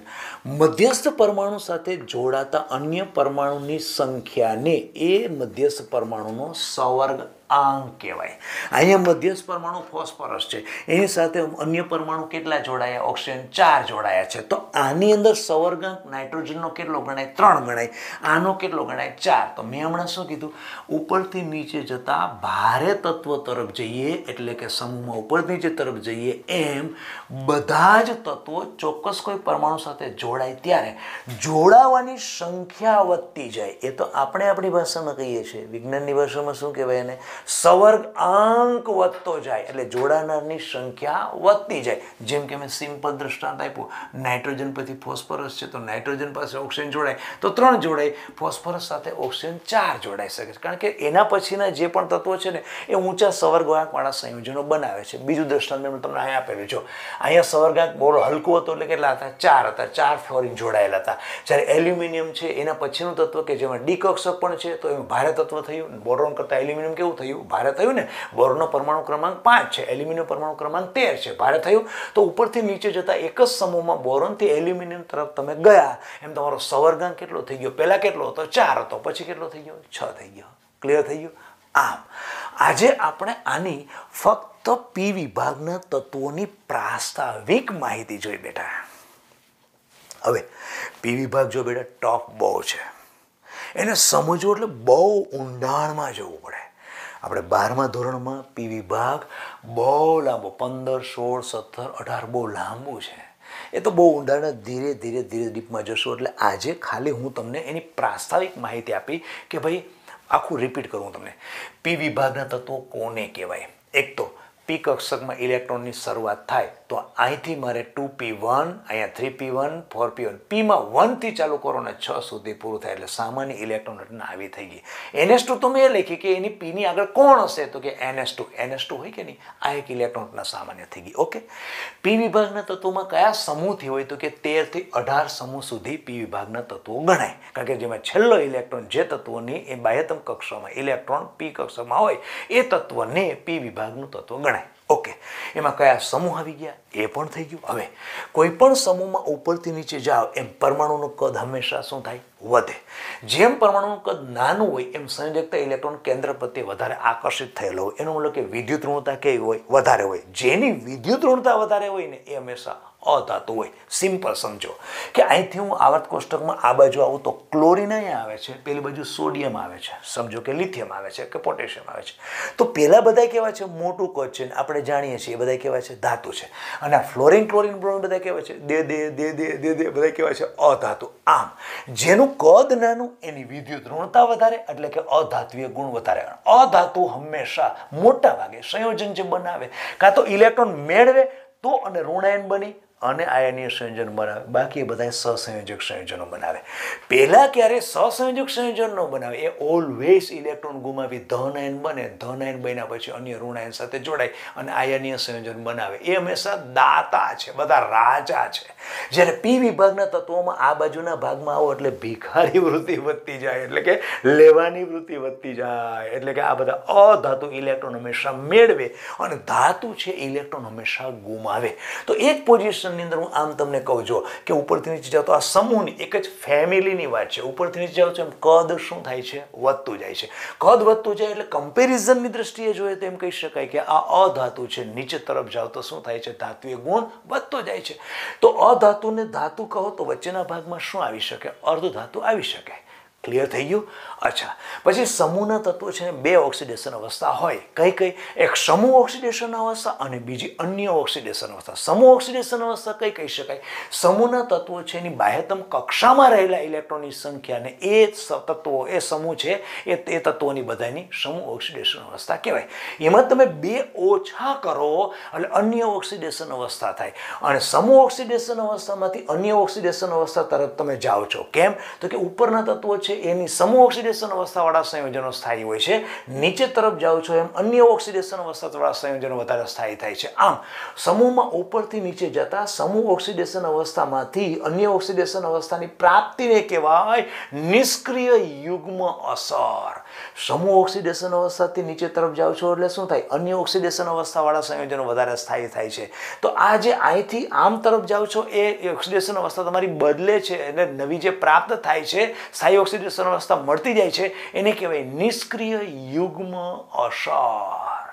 મધ્યસ્થ પરમાણુ સાથે જોડાતા અન્ય પરમાણુની સંખ્યાને એ મધ્યસ્થ પરમાણુનો સવર્ગ આંક કહેવાય. અહીંયા મધ્યસ્થ પરમાણુ ફોસ્ફરસ છે, એની સાથે અન્ય પરમાણુ કેટલા જોડાયા? ઓક્સિજન 4 જોડાયા છે. તો આની અંદર સંવર્ગાંક નાઇટ્રોજનનો કેટલો ગણાય? 3 ગણાય. આનો કેટલો ગણાય? 4. તો મેં હમણાં શું કીધું? ઉપરથી નીચે જતા ભારે તત્વ તરફ જઈએ એટલે કે સમૂહમાં ઉપરથી નીચે તરફ જઈએ એમ બધા જ તત્વો ચોક્કસ કોઈ પરમાણુ સાથે જોડાય ત્યારે જોડાવાની સંખ્યા વધતી જાય. એ તો આપણે આપણી ભાષામાં કહીએ છીએ, વિજ્ઞાનની ભાષામાં શું કહેવાય એને? સંવર્ગાંક વધતો જાય એટલે જોડાનારની સંખ્યા વધતી જાય. જેમ કે મેં સિમ્પલ દ્રષ્ટાંત આપ્યું, નાઇટ્રોજન પછી ફોસ્ફરસ છે તો નાઇટ્રોજન પાસે ઓક્સિજન જોડાય તો 3 જોડાય, ફોસ્ફરસ સાથે ઓક્સિજન 4 જોડાઈ શકે છે. કારણ કે એના પછીના જે પણ તત્વો છે ને એ ઊંચા સંવર્ગાંકવાળા સંયોજનો બનાવે છે. બીજું દ્રષ્ટાંત મેં તમને અહીંયા આપેલું છો. અહીંયા સંવર્ગાંક બહુ હલકું હતું એટલે કેટલા હતા? 4 હતા. 4 ફ્લોરિન જોડાયેલા હતા. જ્યારે એલ્યુમિનિયમ છે એના પછીનું તત્વ કે જેમાં ડી કક્ષક પણ છે તો એમાં ભારે તત્વ થયું. બોરોન કરતાં એલ્યુમિનિયમ કેવું થયું? ભારે થયું ને. બોરોનનો પરમાણુ ક્રમાંક 5 છે, એલ્યુમિનિયમ પરમાણુ ક્રમાંક 13 છે, ભારે થયું. તો ઉપરથી નીચે જતા એક જ સમૂહમાં બોરોનથી એલ્યુમિનિયમ તરફ તમે ગયા એમ તમારો સંવર્ગાંક કેટલો થઈ ગયો? પહેલા કેટલો હતો? 4 હતો, પછી કેટલો થઈ ગયો? 6 થઈ ગયો. ક્લિયર થઈ ગયું? આમ આજે આપણે આની ફક્ત પી વિભાગના તત્વોની પ્રાસ્તાવિક માહિતી જોઈ બેટા. હવે પી વિભાગ જો બેટા ટોપ બહુ છે, એને સમજવું એટલે બહુ ઊંડાણમાં જવું પડે. આપણે 12મા ધોરણમાં પી વિભાગ બહુ લાંબો 15, 16, 17, 18 બહુ લાંબુ છે. એ તો બહુ ઊંડાણ ધીરે ધીરે ડીપમાં જશું. એટલે આજે ખાલી હું તમને એની પ્રાસ્તાવિક માહિતી આપી કે ભાઈ આખું રિપીટ કરું તમને. પી વિભાગના તત્વો કોને કહેવાય? એક તો પી કક્ષકમાં ઇલેક્ટ્રોનની શરૂઆત થાય તો અહીંથી મારે 2p1, અહીંયા 3p1, 4p1, પીમાં 1 થી ચાલુ કરો ને 6 સુધી પૂરું થાય એટલે સામાન્ય ઇલેક્ટ્રોન રચના આવી થઈ ગઈ. NS2 તો મેં લખી કે એની પીની આગળ કોણ હશે? તો કે NS2 હોય કે નહીં, આ એક ઇલેક્ટ્રોન રચના સામાન્ય થઈ ગઈ. ઓકે. પી વિભાગના તત્વોમાં કયા સમૂહથી હોય? તો કે 13 થી 18 સમૂહ સુધી પી વિભાગના તત્વો ગણાય. કારણ કે જેમાં છેલ્લો ઇલેક્ટ્રોન જે તત્વોની એ બાહ્યતમ કક્ષામાં ઇલેક્ટ્રોન પી કક્ષામાં હોય એ તત્વને પી વિભાગનું તત્વ ગણાય. ઓકે. એમાં કયા સમૂહ આવી ગયા એ પણ થઈ ગયું. હવે કોઈ પણ સમૂહમાં ઉપરથી નીચે જાઓ એમ પરમાણુનું કદ હંમેશા શું થાય? વધે. જેમ પરમાણુનું કદ નાનું હોય એમ સંયોજકતા ઇલેક્ટ્રોન કેન્દ્ર પ્રત્યે વધારે આકર્ષિત થયેલો હોય. એનો મતલબ કે વિદ્યુત ઋણતા કેવી હોય? વધારે હોય. જેની વિદ્યુત ઋણતા વધારે હોય ને એ હંમેશા અધાતુ હોય. સિમ્પલ સમજો કે અહીંથી હું આવર્ત કોષ્ટકમાં આ બાજુ આવું તો ક્લોરીન અહીંયા આવે છે, પેલી બાજુ સોડિયમ આવે છે, સમજો કે લિથિયમ આવે છે કે પોટેશિયમ આવે છે. તો પેલા બધા કેવા છે? મોટું કદ છે. આપણે જાણીએ છીએ બધા કેવા છે? ધાતુ છે. અને આ ફ્લોરિન, ક્લોરીન, બ્રોમિન બધા કેવા છે? દે બધા કેવા છે? અધાતુ. આમ જેનું કદ નાનું એની વિદ્યુત ઋણતા વધારે એટલે કે અધાત્વીય ગુણ વધારે. અધાતુ હંમેશા મોટા ભાગે સંયોજન જે બનાવે કાં તો ઇલેક્ટ્રોન મેળવે તો અને ઋણાયન બની અને આયનીય સંયોજન બનાવે, બાકી બધા સહસંયોજક સંયોજનો બનાવે. પહેલા ક્યારે સહસંયોજક સંયોજન ન બનાવે, એ ઓલવેઝ ઇલેક્ટ્રોન ગુમાવી ધન આયન બને, ધન આયન બન્યા પછી અન્ય ઋણાયન સાથે જોડાય અને આયનીય સંયોજન બનાવે. એ હંમેશા દાતા છે, બધા રાજા છે. જ્યારે પી વિભાગના તત્વોમાં આ બાજુના ભાગમાં આવો એટલે ભિખારી વૃત્તિ વધતી જાય, એટલે કે લેવાની વૃત્તિ વધતી જાય. એટલે કે આ બધા અધાતુ ઇલેક્ટ્રોન હંમેશા મેળવે અને ધાતુ છે ઇલેક્ટ્રોન હંમેશા ગુમાવે. તો એક પોઝિશન ની અંદર હું આમ તમને કહું છું કે ઉપરથી નીચે જાવ તો આ સમૂહની એક જ ફેમિલીની વાત છે. ઉપરથી નીચે જાવ છો એમ કદ શું થાય છે? વધતું જાય છે. કદ વધતું જાય એટલે કમ્પેરિઝનની દ્રષ્ટિએ જોઈએ તો એમ કહી શકાય કે આ અધાતુ છે. નીચે તરફ જાવ તો શું થાય છે? ધાતુય ગુણ વધતો જાય છે. તો અધાતુને ધાતુ કહો તો વચ્ચેના ભાગમાં શું આવી શકે? અર્ધધાતુ આવી શકે. ક્લિયર થઈ ગયું? અચ્છા, પછી સમૂહના તત્વો છે ને 2 ઓક્સિડેશન અવસ્થા હોય. કઈ કઈ? એક સમૂહ ઓક્સિડેશન અવસ્થા અને બીજી અન્ય ઓક્સિડેશન અવસ્થા. સમૂહ ઓક્સિડેશન અવસ્થા કઈ કહી શકાય? સમૂહના તત્વો છે એની બાહ્યતમ કક્ષામાં રહેલા ઇલેક્ટ્રોનની સંખ્યાને એ તત્વો, એ સમૂહ છે એ તત્વોની બધાની સમૂહ ઓક્સિડેશન અવસ્થા કહેવાય. એમાં તમે 2 ઓછા કરો એટલે અન્ય ઓક્સિડેશન અવસ્થા થાય અને સમૂહ ઓક્સિડેશન અવસ્થામાંથી અન્ય ઓક્સિડેશન અવસ્થા તરફ તમે જાઓ છો. કેમ? તો કે ઉપરના તત્વો છે એની સમૂહ ઓક્સિડેશન અવસ્થાવાળા સંયોજનો સ્થાયી હોય છે. નીચે તરફ જાઓ છો એમ અન્ય ઓક્સિડેશન અવસ્થાવાળા સંયોજનો વધારે સ્થાયી થાય છે. આમ સમૂહમાં ઉપરથી નીચે જતા સમૂહ ઓક્સિડેશન અવસ્થામાંથી અન્ય ઓક્સિડેશન અવસ્થાની પ્રાપ્તિને કહેવાય નિષ્ક્રિય યુગ્મ અસર. સમૂહ ઓક્સિડેશન અવસ્થાથી નીચે તરફ જાઓ છો એટલે શું થાય? અન્ય ઓક્સિડેશન અવસ્થાવાળા સંયોજનો વધારે સ્થાયી થાય છે. તો આ જે અહીંથી આમ તરફ જાઓ છો એ ઓક્સિડેશન અવસ્થા તમારી બદલે છે એટલે નવી જે પ્રાપ્ત થાય છે સ્થાયી ઓક્સિડેશન ઓક્સિડેશન અવસ્થા મળતી જાય છે એને કહેવાય નિષ્ક્રિય યુગ્મ અસર.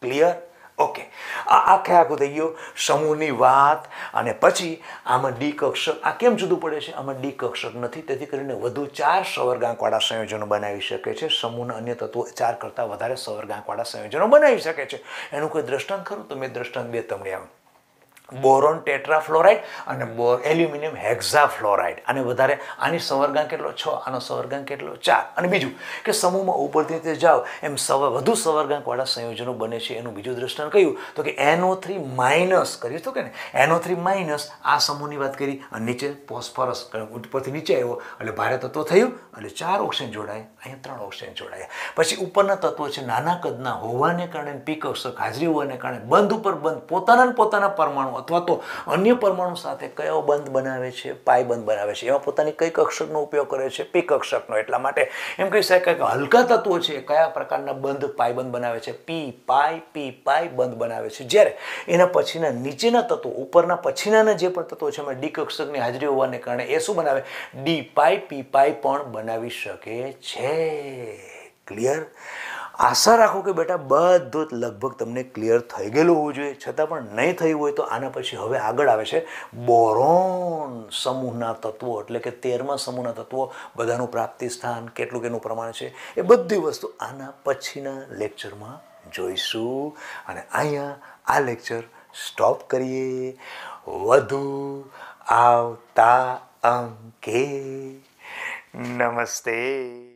ક્લિયર? ઓકે, આ આખું થઈ ગયું સમૂહની વાત. અને પછી આમાં ડી કક્ષક આ કેમ જુદું પડે છે? આમાં ડી કક્ષક નથી, તેથી કરીને વધુ 4 સવર્ગાંકવાળા સંયોજનો બનાવી શકે છે. સમૂહના અન્ય તત્વો 4 કરતાં વધારે સવર્ગાંકવાળા સંયોજનો બનાવી શકે છે. એનું કોઈ દ્રષ્ટાંત ખરું? તો મેં દ્રષ્ટાંત 2 તમને આમ બોરોન ટેટ્રાફ્લોરાઇડ અને એલ્યુમિનિયમ હેક્ઝાફ્લોરાઇડ. અને વધારે આની સવર્ગાંક કેટલો? 6. આનો સવર્ગાંક કેટલો? 4. અને બીજું કે સમૂહમાં ઉપરથી તે જાઓ એમ વધુ સવર્ગાંકવાળા સંયોજનો બને છે. એનું બીજું દ્રષ્ટાંત કયું? તો કે NO3 માઇનસ કર્યું હતું કે ને, NO3 માઇનસ આ સમૂહની વાત કરી. અને નીચે ફોસ્ફરસ ઉપરથી નીચે આવ્યો એટલે ભારે તત્વ થયું એટલે 4 ઓક્સિજન જોડાય, અહીંયા 3 ઓક્સિજન જોડાયા. પછી ઉપરના તત્વો છે નાના કદના હોવાને કારણે, પી કક્ષક હાજરી હોવાને કારણે બંધ ઉપર બંધ પોતાના પરમાણુ અથવા તો અન્ય પરમાણુ સાથે કયો બંધ બનાવે છે? પાઈ બંધ બનાવે છે. એમાં પોતાની કઈ કક્ષકનો ઉપયોગ કરે છે? પી કક્ષકનો. એટલા માટે એમ કહી શકાય કે હલકા તત્વો છે કયા પ્રકારના બંધ પાઈ બંધ બનાવે છે? પી પાઈ બંધ બનાવે છે. જ્યારે એના પછીના નીચેના તત્વો ઉપરના પછીના જે પણ તત્વો છે એમાં ડી કક્ષકની હાજરી હોવાને કારણે એ શું બનાવે? ડી પાઈ પી પાઈ પણ બનાવી શકે છે. ક્લિયર? આશા રાખો કે બેટા બધું જ લગભગ તમને ક્લિયર થઈ ગયેલું હોવું જોઈએ. છતાં પણ નહીં થયું હોય તો આના પછી હવે આગળ આવે છે બોરોન સમૂહના તત્વો, એટલે કે 13મા સમૂહના તત્વો, બધાનું પ્રાપ્તિ સ્થાન, કેટલું કેનું પ્રમાણ છે, એ બધી વસ્તુ આના પછીના લેક્ચરમાં જોઈશું. અને અહીંયા આ લેક્ચર સ્ટોપ કરીએ. વધુ આવતા અંકે. નમસ્તે.